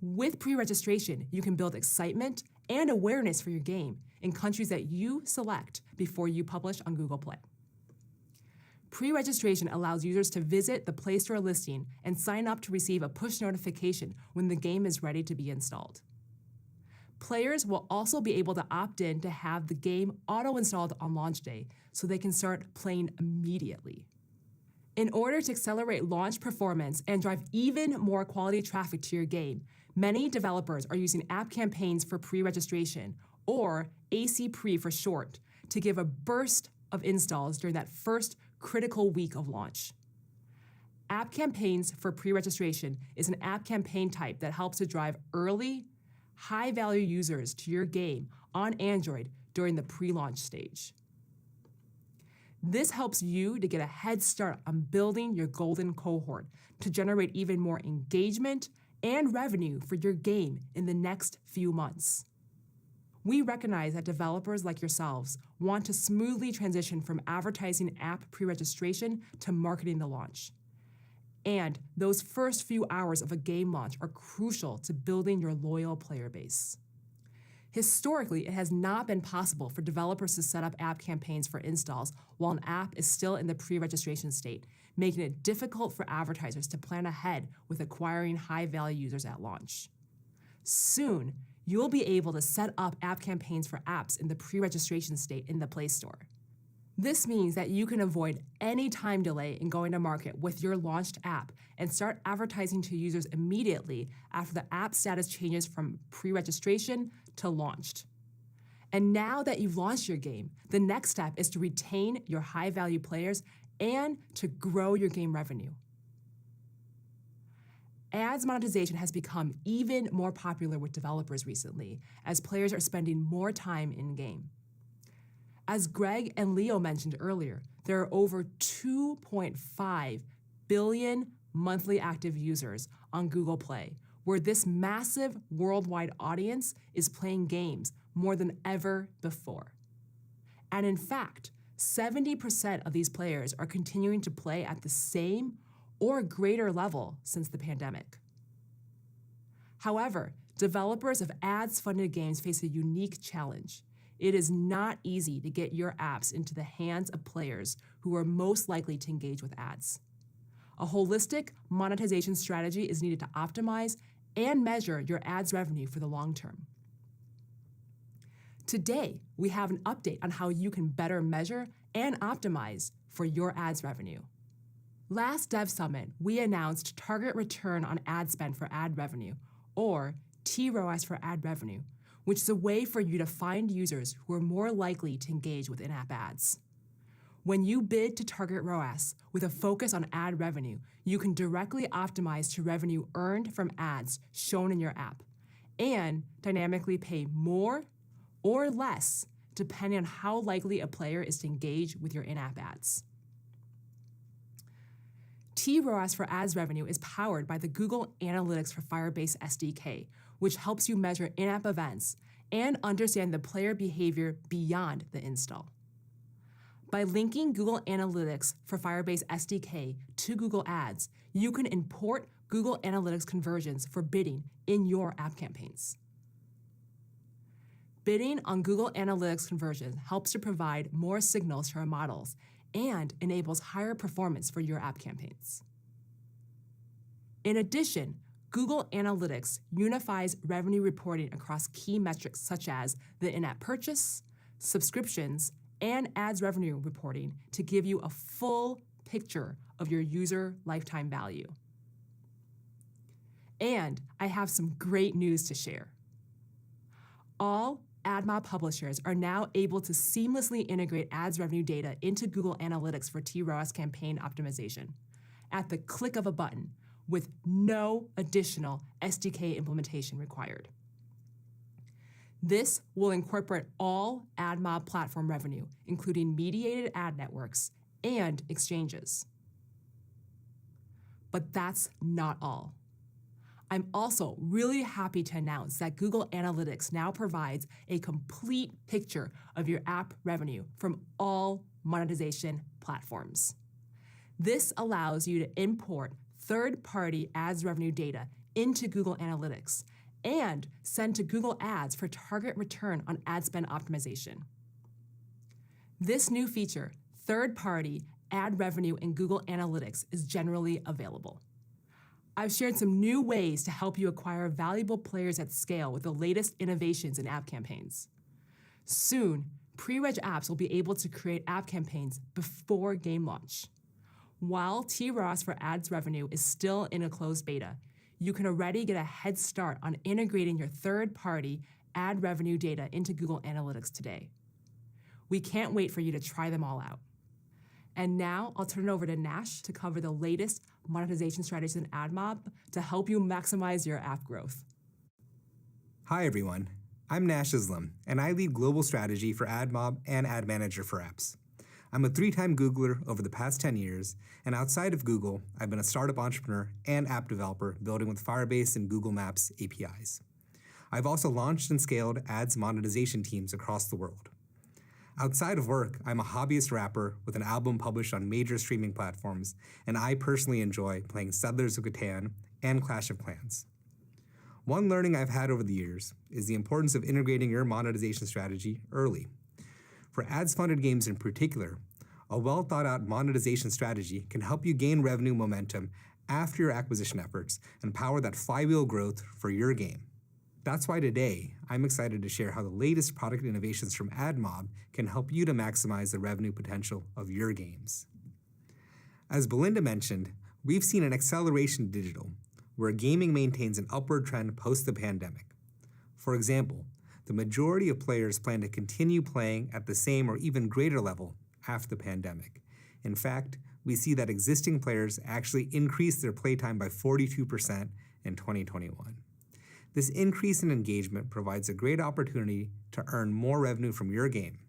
With pre-registration, you can build excitement and awareness for your game in countries that you select before you publish on Google Play. Pre-registration allows users to visit the Play Store listing and sign up to receive a push notification when the game is ready to be installed. Players will also be able to opt in to have the game auto-installed on launch day so they can start playing immediately. In order to accelerate launch performance and drive even more quality traffic to your game, many developers are using app campaigns for pre-registration, or AC Pre for short, to give a burst of installs during that first critical week of launch. App campaigns for pre-registration is an app campaign type that helps to drive early, high-value users to your game on Android during the pre-launch stage. This helps you to get a head start on building your golden cohort to generate even more engagement and revenue for your game in the next few months. We recognize that developers like yourselves want to smoothly transition from advertising app pre-registration to marketing the launch. And those first few hours of a game launch are crucial to building your loyal player base. Historically, it has not been possible for developers to set up app campaigns for installs while an app is still in the pre-registration state, making it difficult for advertisers to plan ahead with acquiring high-value users at launch. Soon, you'll be able to set up app campaigns for apps in the pre-registration state in the Play Store. This means that you can avoid any time delay in going to market with your launched app and start advertising to users immediately after the app status changes from pre-registration to launched. And now that you've launched your game, the next step is to retain your high-value players and to grow your game revenue. Ads monetization has become even more popular with developers recently, as players are spending more time in-game. As Greg and Leo mentioned earlier, there are over 2.5 billion monthly active users on Google Play, where this massive worldwide audience is playing games more than ever before. And in fact, 70% of these players are continuing to play at the same or greater level since the pandemic. However, developers of ads-funded games face a unique challenge. It is not easy to get your apps into the hands of players who are most likely to engage with ads. A holistic monetization strategy is needed to optimize and measure your ads revenue for the long term. Today, we have an update on how you can better measure and optimize for your ads revenue. Last Dev Summit, we announced Target Return on Ad Spend for Ad Revenue, or TROAS for ad revenue, which is a way for you to find users who are more likely to engage with in-app ads. When you bid to target ROAS with a focus on ad revenue, you can directly optimize to revenue earned from ads shown in your app and dynamically pay more or less depending on how likely a player is to engage with your in-app ads. TROAS for ads revenue is powered by the Google Analytics for Firebase SDK, which helps you measure in-app events and understand the player behavior beyond the install. By linking Google Analytics for Firebase SDK to Google Ads, you can import Google Analytics conversions for bidding in your app campaigns. Bidding on Google Analytics conversions helps to provide more signals to our models and enables higher performance for your app campaigns. In addition, Google Analytics unifies revenue reporting across key metrics such as the in-app purchase, subscriptions, and ads revenue reporting to give you a full picture of your user lifetime value. And I have some great news to share. All AdMob publishers are now able to seamlessly integrate ads revenue data into Google Analytics for TROAS campaign optimization at the click of a button with no additional SDK implementation required. This will incorporate all AdMob platform revenue, including mediated ad networks and exchanges. But that's not all. I'm also really happy to announce that Google Analytics now provides a complete picture of your app revenue from all monetization platforms. This allows you to import third-party ads revenue data into Google Analytics and send to Google Ads for target return on ad spend optimization. This new feature, third-party ad revenue in Google Analytics, is generally available. I've shared some new ways to help you acquire valuable players at scale with the latest innovations in app campaigns. Soon, pre-reg apps will be able to create app campaigns before game launch. While TROAS for ads revenue is still in a closed beta, you can already get a head start on integrating your third-party ad revenue data into Google Analytics today. We can't wait for you to try them all out. And now I'll turn it over to Nash to cover the latest monetization strategies in AdMob to help you maximize your app growth. Hi everyone, I'm Nash Islam, and I lead global strategy for AdMob and Ad Manager for apps. I'm a 3-time Googler over the past 10 years, and outside of Google, I've been a startup entrepreneur and app developer building with Firebase and Google Maps APIs. I've also launched and scaled ads monetization teams across the world. Outside of work, I'm a hobbyist rapper with an album published on major streaming platforms, and I personally enjoy playing Settlers of Catan and Clash of Clans. One learning I've had over the years is the importance of integrating your monetization strategy early. For ads-funded games in particular, a well-thought-out monetization strategy can help you gain revenue momentum after your acquisition efforts and power that flywheel growth for your game. That's why today, I'm excited to share how the latest product innovations from AdMob can help you to maximize the revenue potential of your games. As Belinda mentioned, we've seen an acceleration in digital, where gaming maintains an upward trend post the pandemic. For example, the majority of players plan to continue playing at the same or even greater level after the pandemic. In fact, we see that existing players actually increased their playtime by 42% in 2021. This increase in engagement provides a great opportunity to earn more revenue from your game.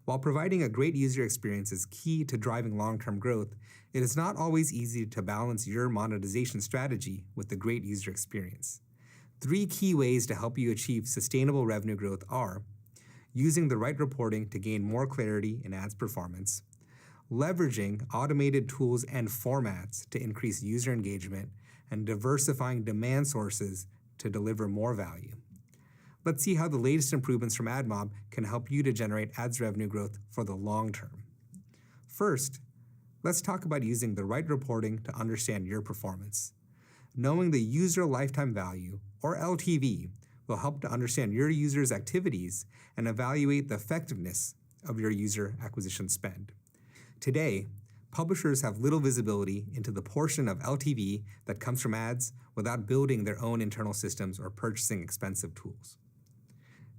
While providing a great user experience is key to driving long-term growth, it is not always easy to balance your monetization strategy with the great user experience. 3 key ways to help you achieve sustainable revenue growth are using the right reporting to gain more clarity in ads performance, leveraging automated tools and formats to increase user engagement, and diversifying demand sources to deliver more value. Let's see how the latest improvements from AdMob can help you to generate ads revenue growth for the long term. First, let's talk about using the right reporting to understand your performance. Knowing the user lifetime value, or LTV, will help to understand your users' activities and evaluate the effectiveness of your user acquisition spend. Today, publishers have little visibility into the portion of LTV that comes from ads without building their own internal systems or purchasing expensive tools.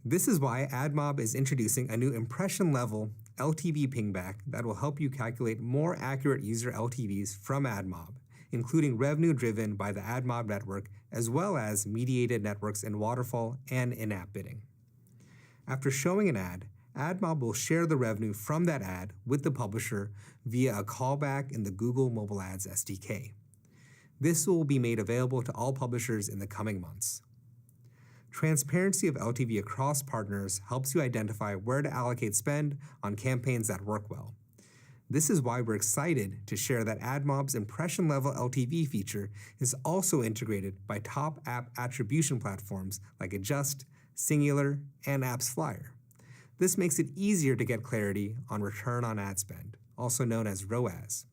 This is why AdMob is introducing a new impression-level LTV pingback that will help you calculate more accurate user LTVs from AdMob including revenue driven by the AdMob network, as well as mediated networks in waterfall and in-app bidding. After showing an ad, AdMob will share the revenue from that ad with the publisher via a callback in the Google Mobile Ads SDK. This will be made available to all publishers in the coming months. Transparency of LTV across partners helps you identify where to allocate spend on campaigns that work well. This is why we're excited to share that AdMob's impression-level LTV feature is also integrated by top app attribution platforms like Adjust, Singular, and AppsFlyer. This makes it easier to get clarity on return on ad spend, also known as ROAS.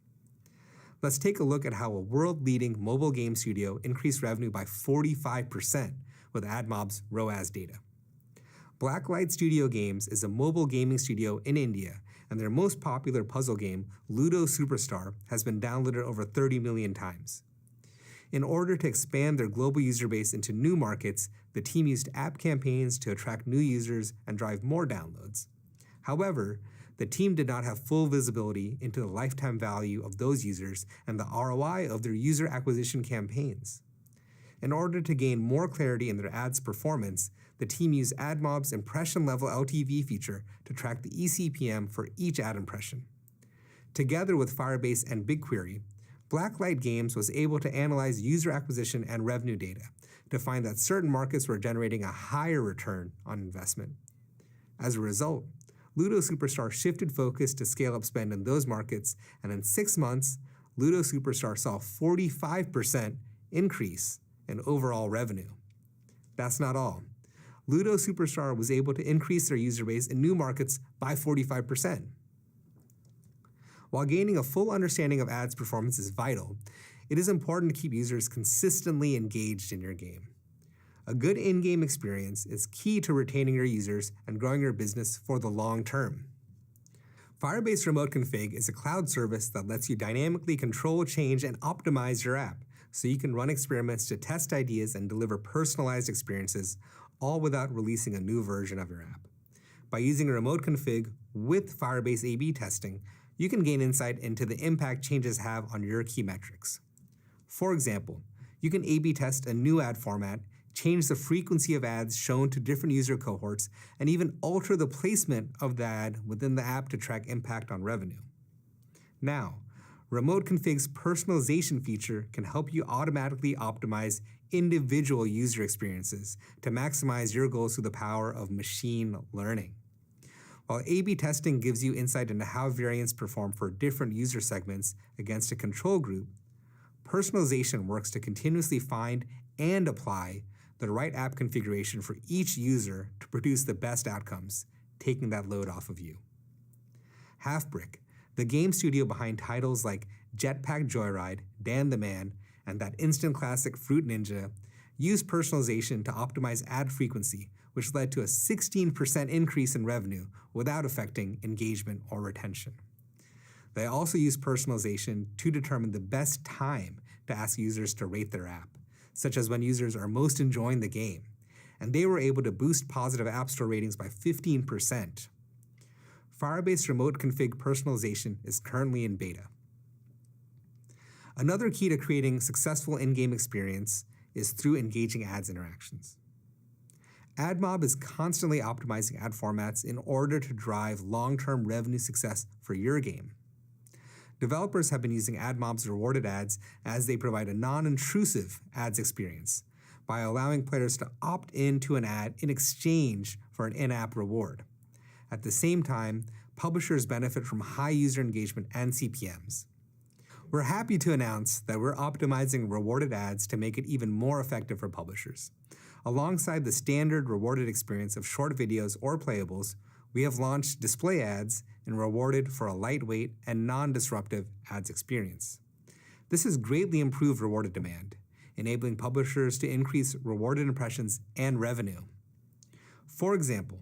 Let's take a look at how a world-leading mobile game studio increased revenue by 45% with AdMob's ROAS data. Blacklight Studio Games is a mobile gaming studio in India, and their most popular puzzle game, Ludo Superstar, has been downloaded over 30 million times. In order to expand their global user base into new markets, the team used app campaigns to attract new users and drive more downloads. However, the team did not have full visibility into the lifetime value of those users and the ROI of their user acquisition campaigns. In order to gain more clarity in their ads performance, the team used AdMob's impression-level LTV feature to track the eCPM for each ad impression. Together with Firebase and BigQuery, Blacklight Games was able to analyze user acquisition and revenue data to find that certain markets were generating a higher return on investment. As a result, Ludo Superstar shifted focus to scale up spend in those markets, and in 6 months, Ludo Superstar saw a 45% increase in overall revenue. That's not all. Ludo Superstar was able to increase their user base in new markets by 45%. While gaining a full understanding of ads performance is vital, it is important to keep users consistently engaged in your game. A good in-game experience is key to retaining your users and growing your business for the long term. Firebase Remote Config is a cloud service that lets you dynamically control, change, and optimize your app so you can run experiments to test ideas and deliver personalized experiences, all without releasing a new version of your app. By using a remote config with Firebase A/B testing, you can gain insight into the impact changes have on your key metrics. For example, you can A/B test a new ad format, change the frequency of ads shown to different user cohorts, and even alter the placement of the ad within the app to track impact on revenue. Now, Remote Config's personalization feature can help you automatically optimize individual user experiences to maximize your goals through the power of machine learning. While A/B testing gives you insight into how variants perform for different user segments against a control group, personalization works to continuously find and apply the right app configuration for each user to produce the best outcomes, taking that load off of you. Halfbrick, the game studio behind titles like Jetpack Joyride, Dan the Man, and that instant classic Fruit Ninja, used personalization to optimize ad frequency, which led to a 16% increase in revenue without affecting engagement or retention. They also used personalization to determine the best time to ask users to rate their app, such as when users are most enjoying the game, and they were able to boost positive App Store ratings by 15%. Firebase Remote Config personalization is currently in beta. Another key to creating successful in-game experience is through engaging ads interactions. AdMob is constantly optimizing ad formats in order to drive long-term revenue success for your game. Developers have been using AdMob's rewarded ads as they provide a non-intrusive ads experience by allowing players to opt into an ad in exchange for an in-app reward. At the same time, publishers benefit from high user engagement and CPMs. We're happy to announce that we're optimizing rewarded ads to make it even more effective for publishers. Alongside the standard rewarded experience of short videos or playables, we have launched display ads and rewarded for a lightweight and non-disruptive ads experience. This has greatly improved rewarded demand, enabling publishers to increase rewarded impressions and revenue. For example,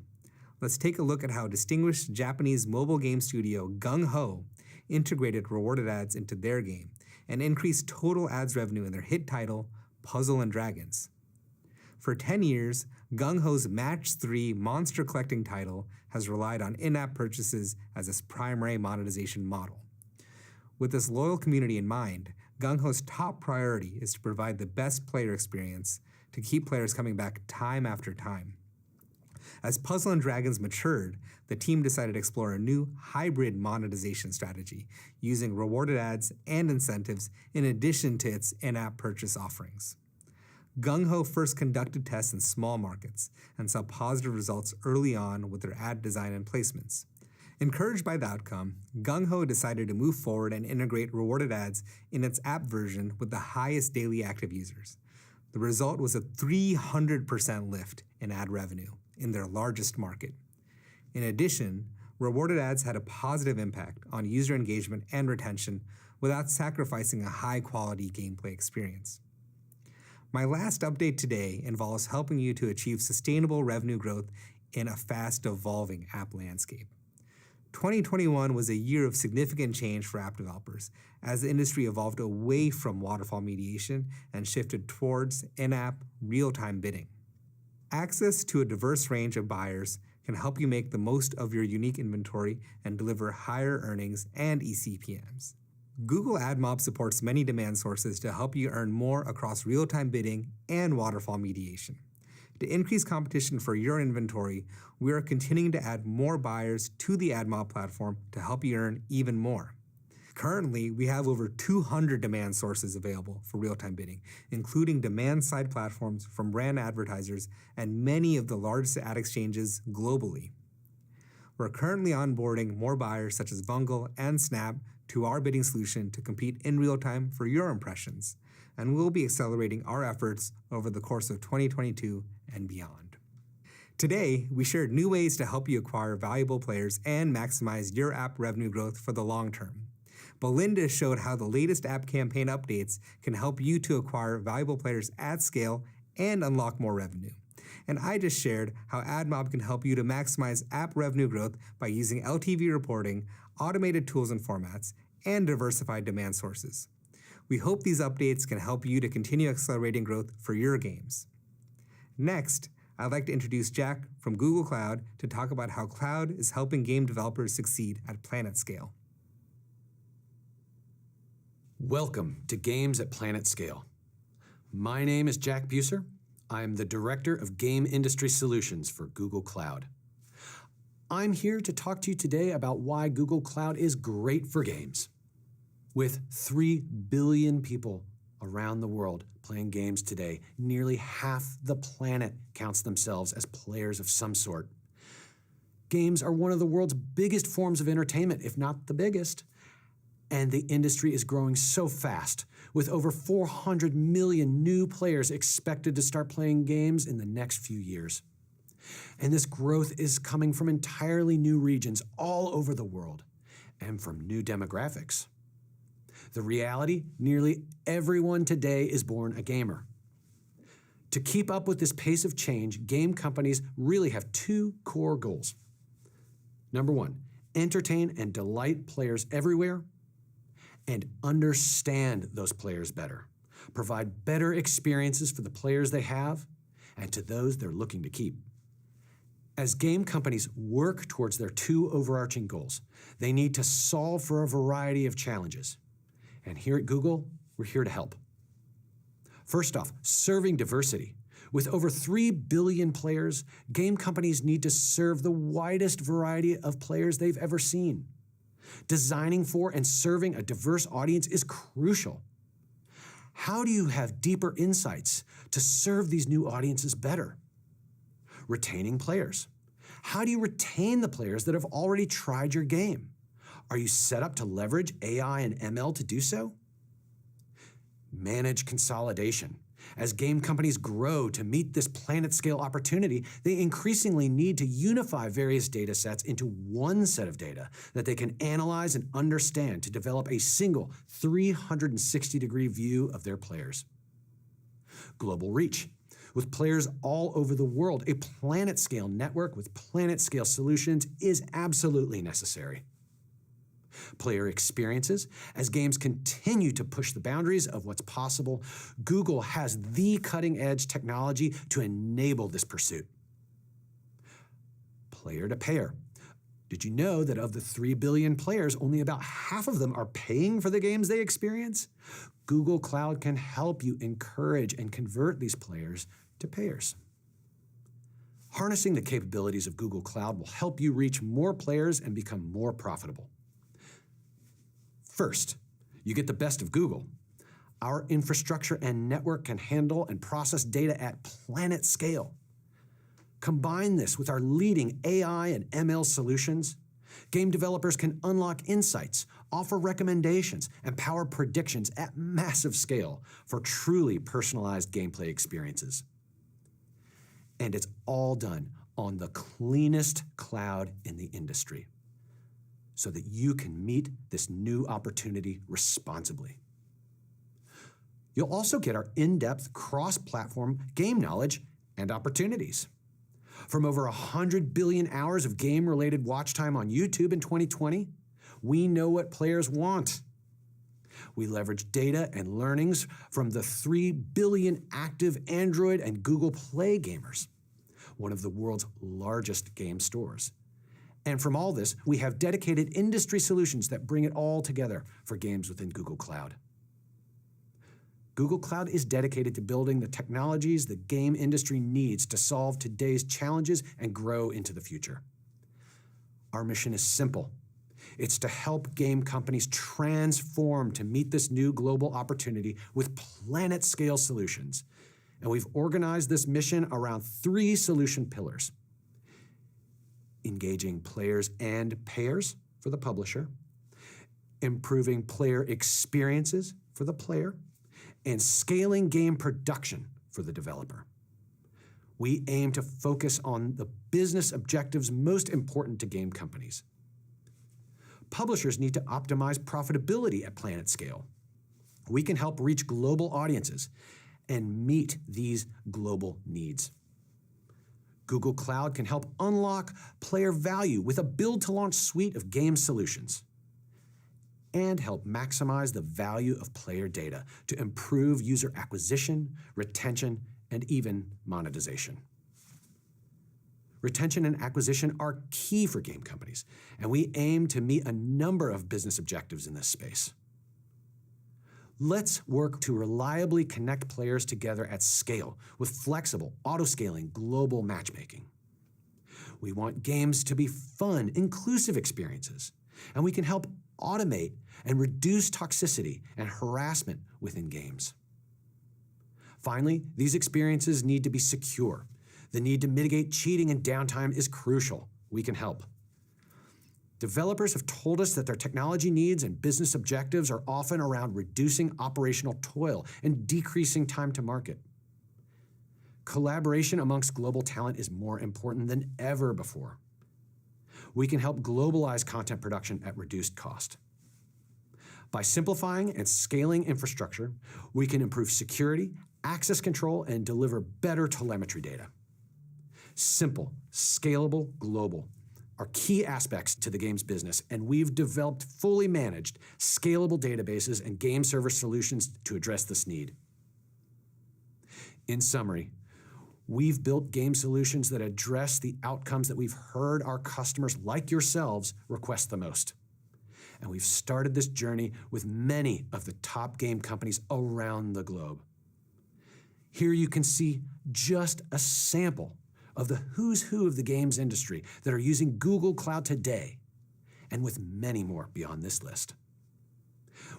let's take a look at how distinguished Japanese mobile game studio Gung Ho integrated rewarded ads into their game and increased total ads revenue in their hit title, Puzzle and Dragons. For 10 years, Gung Ho's Match 3 monster collecting title has relied on in-app purchases as its primary monetization model. With this loyal community in mind, Gung-Ho's top priority is to provide the best player experience to keep players coming back time after time. As Puzzle & Dragons matured, the team decided to explore a new hybrid monetization strategy using rewarded ads and incentives in addition to its in-app purchase offerings. Gung-Ho first conducted tests in small markets and saw positive results early on with their ad design and placements. Encouraged by the outcome, Gung-Ho decided to move forward and integrate rewarded ads in its app version with the highest daily active users. The result was a 300% lift in ad revenue in their largest market. In addition, rewarded ads had a positive impact on user engagement and retention without sacrificing a high-quality gameplay experience. My last update today involves helping you to achieve sustainable revenue growth in a fast-evolving app landscape. 2021 was a year of significant change for app developers as the industry evolved away from waterfall mediation and shifted towards in-app, real-time bidding. Access to a diverse range of buyers can help you make the most of your unique inventory and deliver higher earnings and eCPMs. Google AdMob supports many demand sources to help you earn more across real-time bidding and waterfall mediation. To increase competition for your inventory, we are continuing to add more buyers to the AdMob platform to help you earn even more. Currently, we have over 200 demand sources available for real-time bidding, including demand-side platforms from brand advertisers and many of the largest ad exchanges globally. We're currently onboarding more buyers such as Bungle and Snap to our bidding solution to compete in real time for your impressions, and we'll be accelerating our efforts over the course of 2022 and beyond. Today, we shared new ways to help you acquire valuable players and maximize your app revenue growth for the long term. Belinda showed how the latest app campaign updates can help you to acquire valuable players at scale and unlock more revenue. And I just shared how AdMob can help you to maximize app revenue growth by using LTV reporting, automated tools and formats, and diversified demand sources. We hope these updates can help you to continue accelerating growth for your games. Next, I'd like to introduce Jack from Google Cloud to talk about how cloud is helping game developers succeed at planet scale. Welcome to Games at Planet Scale. My name is Jack Buser. I'm the Director of Game Industry Solutions for Google Cloud. I'm here to talk to you today about why Google Cloud is great for games. With 3 billion people around the world playing games today, nearly half the planet counts themselves as players of some sort. Games are one of the world's biggest forms of entertainment, if not the biggest. And the industry is growing so fast, with over 400 million new players expected to start playing games in the next few years. And this growth is coming from entirely new regions all over the world, and from new demographics. The reality, nearly everyone today is born a gamer. To keep up with this pace of change, game companies really have 2 core goals. Number 1, entertain and delight players everywhere, and understand those players better. Provide better experiences for the players they have and to those they're looking to keep. As game companies work towards their 2 overarching goals, they need to solve for a variety of challenges. And here at Google, we're here to help. First off, serving diversity. With over 3 billion players, game companies need to serve the widest variety of players they've ever seen. Designing for and serving a diverse audience is crucial. How do you have deeper insights to serve these new audiences better? Retaining players. How do you retain the players that have already tried your game? Are you set up to leverage AI and ML to do so? Manage consolidation. As game companies grow to meet this planet-scale opportunity, they increasingly need to unify various data sets into one set of data that they can analyze and understand to develop a single 360-degree view of their players. Global reach. With players all over the world, a planet-scale network with planet-scale solutions is absolutely necessary. Player experiences. As games continue to push the boundaries of what's possible, Google has the cutting-edge technology to enable this pursuit. Player to payer. Did you know that of the 3 billion players, only about half of them are paying for the games they experience? Google Cloud can help you encourage and convert these players to payers. Harnessing the capabilities of Google Cloud will help you reach more players and become more profitable. First, you get the best of Google. Our infrastructure and network can handle and process data at planet scale. Combine this with our leading AI and ML solutions. Game developers can unlock insights, offer recommendations, and power predictions at massive scale for truly personalized gameplay experiences. And it's all done on the cleanest cloud in the industry, so that you can meet this new opportunity responsibly. You'll also get our in-depth cross-platform game knowledge and opportunities. From over 100 billion hours of game-related watch time on YouTube in 2020, we know what players want. We leverage data and learnings from the 3 billion active Android and Google Play gamers, one of the world's largest game stores. And from all this, we have dedicated industry solutions that bring it all together for games within Google Cloud. Google Cloud is dedicated to building the technologies the game industry needs to solve today's challenges and grow into the future. Our mission is simple. It's to help game companies transform to meet this new global opportunity with planet-scale solutions. And we've organized this mission around 3 solution pillars: engaging players and payers for the publisher, improving player experiences for the player, and scaling game production for the developer. We aim to focus on the business objectives most important to game companies. Publishers need to optimize profitability at planet scale. We can help reach global audiences and meet these global needs. Google Cloud can help unlock player value with a build-to-launch suite of game solutions, and help maximize the value of player data to improve user acquisition, retention, and even monetization. Retention and acquisition are key for game companies, and we aim to meet a number of business objectives in this space. Let's work to reliably connect players together at scale with flexible, auto-scaling global matchmaking. We want games to be fun, inclusive experiences, and we can help automate and reduce toxicity and harassment within games. Finally, these experiences need to be secure. The need to mitigate cheating and downtime is crucial. We can help. Developers have told us that their technology needs and business objectives are often around reducing operational toil and decreasing time to market. Collaboration amongst global talent is more important than ever before. We can help globalize content production at reduced cost. By simplifying and scaling infrastructure, we can improve security, access control, and deliver better telemetry data. Simple, scalable, global are key aspects to the games business, and we've developed fully managed, scalable databases and game server solutions to address this need. In summary, we've built game solutions that address the outcomes that we've heard our customers like yourselves request the most. And we've started this journey with many of the top game companies around the globe. Here you can see just a sample of the who's who of the games industry that are using Google Cloud today, and with many more beyond this list.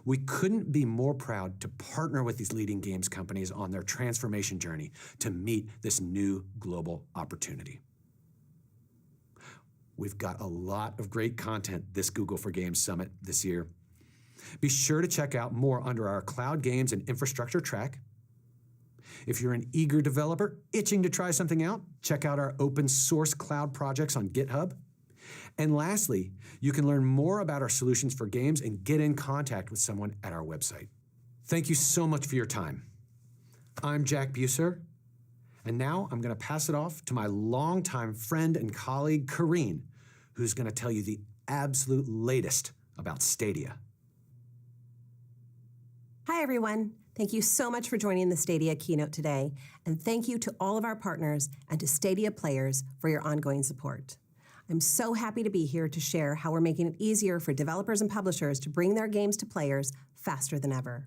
We couldn't be more proud to partner with these leading games companies on their transformation journey to meet this new global opportunity. We've got a lot of great content this Google for Games Summit this year. Be sure to check out more under our Cloud Games and Infrastructure track. If you're an eager developer itching to try something out, check out our open source cloud projects on GitHub. And lastly, you can learn more about our solutions for games and get in contact with someone at our website. Thank you so much for your time. I'm Jack Buser, and now I'm going to pass it off to my longtime friend and colleague, Kareen, who's going to tell you the absolute latest about Stadia. Hi, everyone. Thank you so much for joining the Stadia keynote today, and thank you to all of our partners and to Stadia players for your ongoing support. I'm so happy to be here to share how we're making it easier for developers and publishers to bring their games to players faster than ever.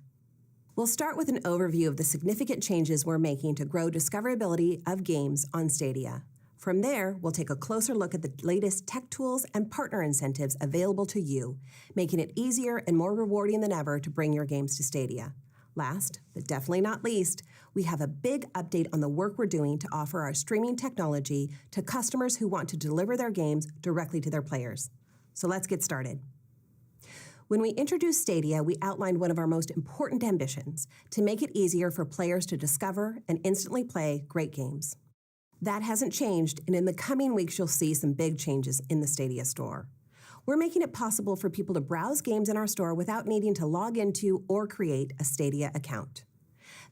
We'll start with an overview of the significant changes we're making to grow discoverability of games on Stadia. From there, we'll take a closer look at the latest tech tools and partner incentives available to you, making it easier and more rewarding than ever to bring your games to Stadia. Last, but definitely not least, we have a big update on the work we're doing to offer our streaming technology to customers who want to deliver their games directly to their players. So let's get started. When we introduced Stadia, we outlined one of our most important ambitions, to make it easier for players to discover and instantly play great games. That hasn't changed, and in the coming weeks you'll see some big changes in the Stadia store. We're making it possible for people to browse games in our store without needing to log into or create a Stadia account.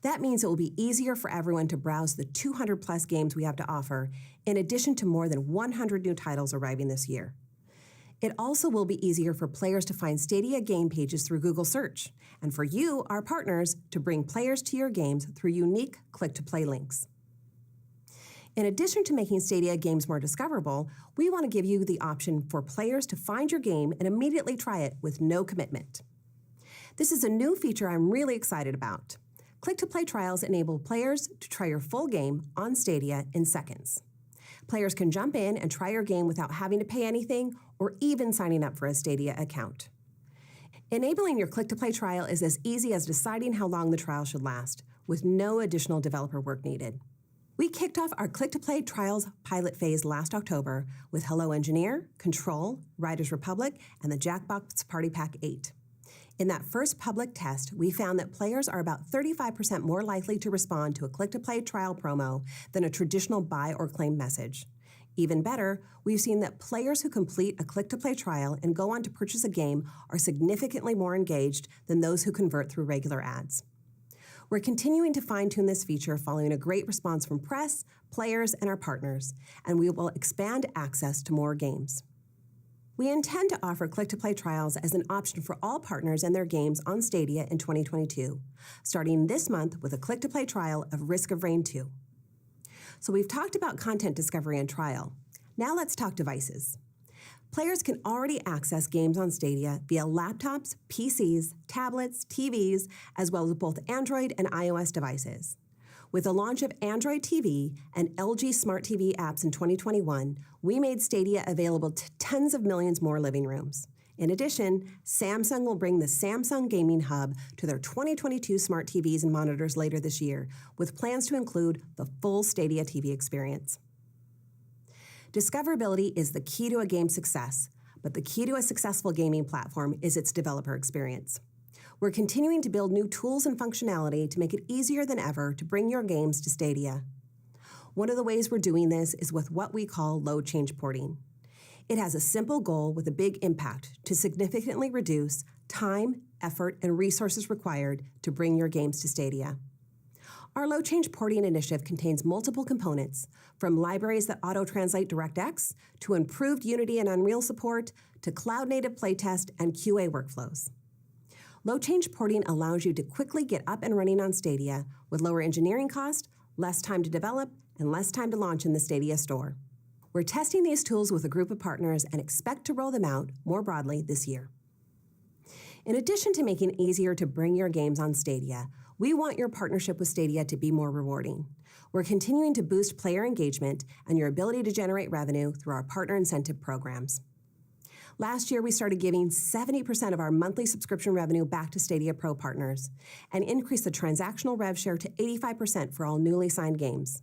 That means it will be easier for everyone to browse the 200 plus games we have to offer, in addition to more than 100 new titles arriving this year. It also will be easier for players to find Stadia game pages through Google Search, and for you, our partners, to bring players to your games through unique click-to-play links. In addition to making Stadia games more discoverable, we want to give you the option for players to find your game and immediately try it with no commitment. This is a new feature I'm really excited about. Click-to-play trials enable players to try your full game on Stadia in seconds. Players can jump in and try your game without having to pay anything or even signing up for a Stadia account. Enabling your click-to-play trial is as easy as deciding how long the trial should last, with no additional developer work needed. We kicked off our click-to-play trials pilot phase last October with Hello Engineer, Control, Riders Republic, and the Jackbox Party Pack 8. In that first public test, we found that players are about 35% more likely to respond to a click-to-play trial promo than a traditional buy or claim message. Even better, we've seen that players who complete a click-to-play trial and go on to purchase a game are significantly more engaged than those who convert through regular ads. We're continuing to fine-tune this feature following a great response from press, players, and our partners, and we will expand access to more games. We intend to offer click-to-play trials as an option for all partners and their games on Stadia in 2022, starting this month with a click-to-play trial of Risk of Rain 2. So we've talked about content discovery and trial. Now let's talk devices. Players can already access games on Stadia via laptops, PCs, tablets, TVs, as well as both Android and iOS devices. With the launch of Android TV and LG Smart TV apps in 2021, we made Stadia available to tens of millions more living rooms. In addition, Samsung will bring the Samsung Gaming Hub to their 2022 smart TVs and monitors later this year, with plans to include the full Stadia TV experience. Discoverability is the key to a game's success, but the key to a successful gaming platform is its developer experience. We're continuing to build new tools and functionality to make it easier than ever to bring your games to Stadia. One of the ways we're doing this is with what we call load change porting. It has a simple goal with a big impact to significantly reduce time, effort, and resources required to bring your games to Stadia. Our load change porting initiative contains multiple components, from libraries that auto-translate DirectX, to improved Unity and Unreal support, to cloud-native playtest and QA workflows. Load change porting allows you to quickly get up and running on Stadia with lower engineering cost, less time to develop, and less time to launch in the Stadia store. We're testing these tools with a group of partners and expect to roll them out more broadly this year. In addition to making it easier to bring your games on Stadia, we want your partnership with Stadia to be more rewarding. We're continuing to boost player engagement and your ability to generate revenue through our partner incentive programs. Last year, we started giving 70% of our monthly subscription revenue back to Stadia Pro partners and increased the transactional rev share to 85% for all newly signed games.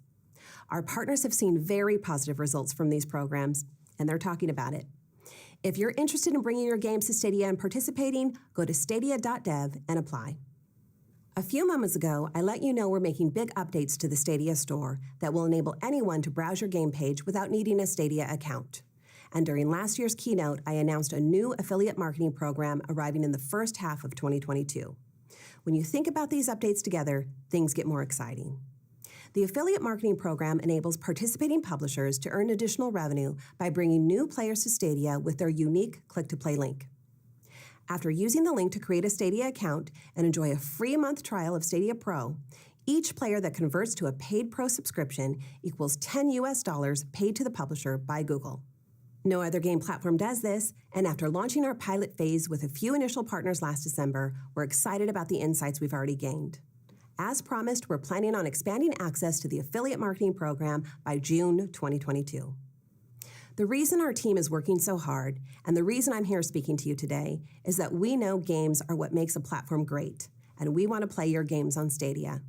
Our partners have seen very positive results from these programs, and they're talking about it. If you're interested in bringing your games to Stadia and participating, go to stadia.dev and apply. A few moments ago, I let you know we're making big updates to the Stadia store that will enable anyone to browse your game page without needing a Stadia account. And during last year's keynote, I announced a new affiliate marketing program arriving in the first half of 2022. When you think about these updates together, things get more exciting. The affiliate marketing program enables participating publishers to earn additional revenue by bringing new players to Stadia with their unique click-to-play link. After using the link to create a Stadia account and enjoy a free month trial of Stadia Pro, each player that converts to a paid Pro subscription equals $10 paid to the publisher by Google. No other game platform does this, and after launching our pilot phase with a few initial partners last December, we're excited about the insights we've already gained. As promised, we're planning on expanding access to the affiliate marketing program by June 2022. The reason our team is working so hard, and the reason I'm here speaking to you today, is that we know games are what makes a platform great, and we want to play your games on Stadia.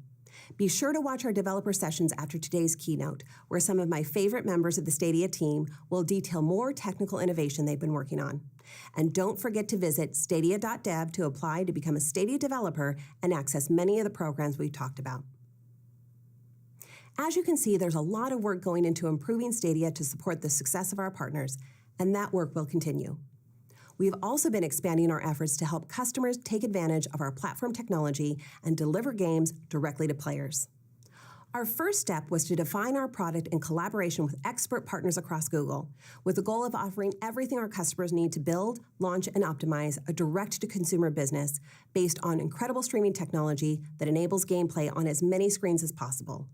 Be sure to watch our developer sessions after today's keynote, where some of my favorite members of the Stadia team will detail more technical innovation they've been working on. And don't forget to visit stadia.dev to apply to become a Stadia developer and access many of the programs we've talked about. As you can see, there's a lot of work going into improving Stadia to support the success of our partners, and that work will continue. We've also been expanding our efforts to help customers take advantage of our platform technology and deliver games directly to players. Our first step was to define our product in collaboration with expert partners across Google, with the goal of offering everything our customers need to build, launch, and optimize a direct-to-consumer business based on incredible streaming technology that enables gameplay on as many screens as possible.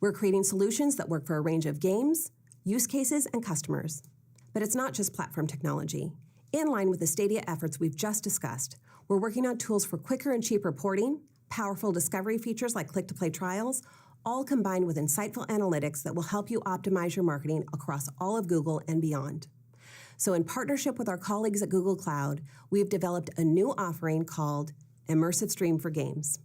We're creating solutions that work for a range of games, use cases, and customers. But it's not just platform technology. In line with the Stadia efforts we've just discussed, we're working on tools for quicker and cheaper porting, powerful discovery features like click-to-play trials, all combined with insightful analytics that will help you optimize your marketing across all of Google and beyond. So in partnership with our colleagues at Google Cloud, we've developed a new offering called Immersive Stream for Games.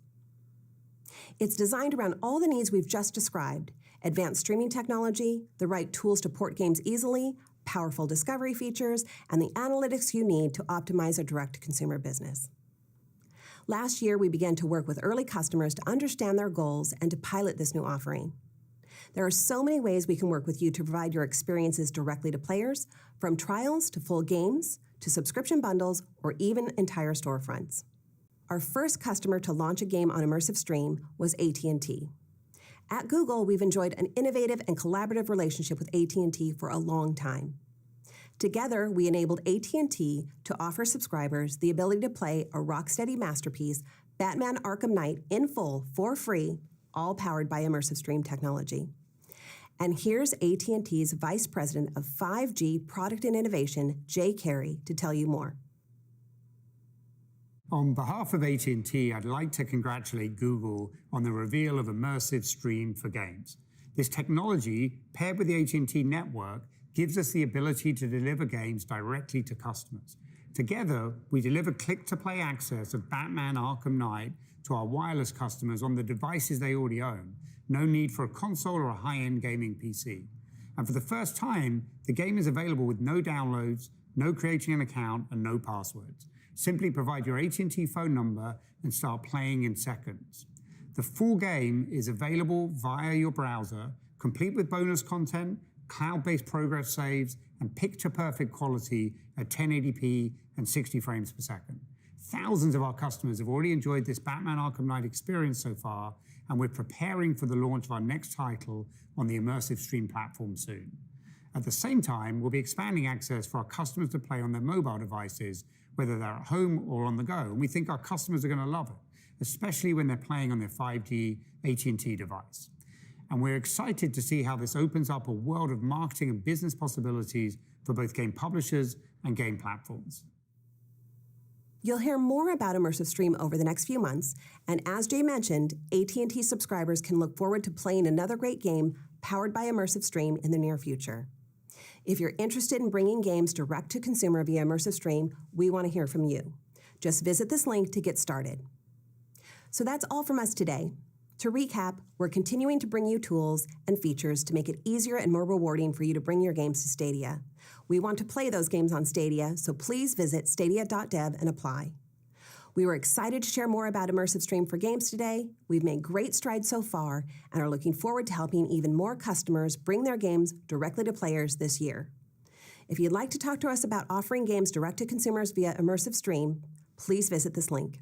It's designed around all the needs we've just described: advanced streaming technology, the right tools to port games easily, powerful discovery features, and the analytics you need to optimize a direct-to-consumer business. Last year, we began to work with early customers to understand their goals and to pilot this new offering. There are so many ways we can work with you to provide your experiences directly to players, from trials to full games, to subscription bundles, or even entire storefronts. Our first customer to launch a game on Immersive Stream was AT&T. At Google, we've enjoyed an innovative and collaborative relationship with AT&T for a long time. Together, we enabled AT&T to offer subscribers the ability to play a rock-steady masterpiece, Batman Arkham Knight, in full for free, all powered by Immersive Stream technology. And here's AT&T's Vice President of 5G Product and Innovation, Jay Carey, to tell you more. On behalf of AT&T, I'd like to congratulate Google on the reveal of Immersive Stream for Games. This technology, paired with the AT&T network, gives us the ability to deliver games directly to customers. Together, we deliver click-to-play access of Batman Arkham Knight to our wireless customers on the devices they already own. No need for a console or a high-end gaming PC. And for the first time, the game is available with no downloads, no creating an account, and no passwords. Simply provide your AT&T phone number and start playing in seconds. The full game is available via your browser, complete with bonus content, cloud-based progress saves, and picture-perfect quality at 1080p and 60 frames per second. Thousands of our customers have already enjoyed this Batman Arkham Knight experience so far, and we're preparing for the launch of our next title on the Immersive Stream platform soon. At the same time, we'll be expanding access for our customers to play on their mobile devices, whether they're at home or on the go. And we think our customers are going to love it, especially when they're playing on their 5G AT&T device. And we're excited to see how this opens up a world of marketing and business possibilities for both game publishers and game platforms. You'll hear more about Immersive Stream over the next few months, and as Jay mentioned, AT&T subscribers can look forward to playing another great game powered by Immersive Stream in the near future. If you're interested in bringing games direct to consumer via Immersive Stream, we want to hear from you. Just visit this link to get started. So that's all from us today. To recap, we're continuing to bring you tools and features to make it easier and more rewarding for you to bring your games to Stadia. We want to play those games on Stadia, so please visit stadia.dev and apply. We were excited to share more about Immersive Stream for Games today. We've made great strides so far and are looking forward to helping even more customers bring their games directly to players this year. If you'd like to talk to us about offering games direct to consumers via Immersive Stream, please visit this link.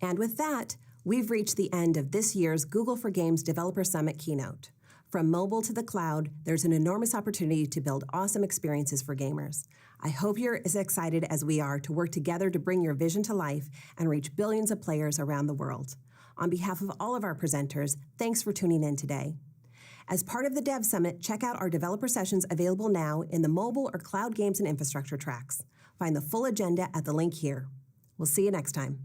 And with that, we've reached the end of this year's Google for Games Developer Summit keynote. From mobile to the cloud, there's an enormous opportunity to build awesome experiences for gamers. I hope you're as excited as we are to work together to bring your vision to life and reach billions of players around the world. On behalf of all of our presenters, thanks for tuning in today. As part of the Dev Summit, check out our developer sessions available now in the mobile or cloud games and infrastructure tracks. Find the full agenda at the link here. We'll see you next time.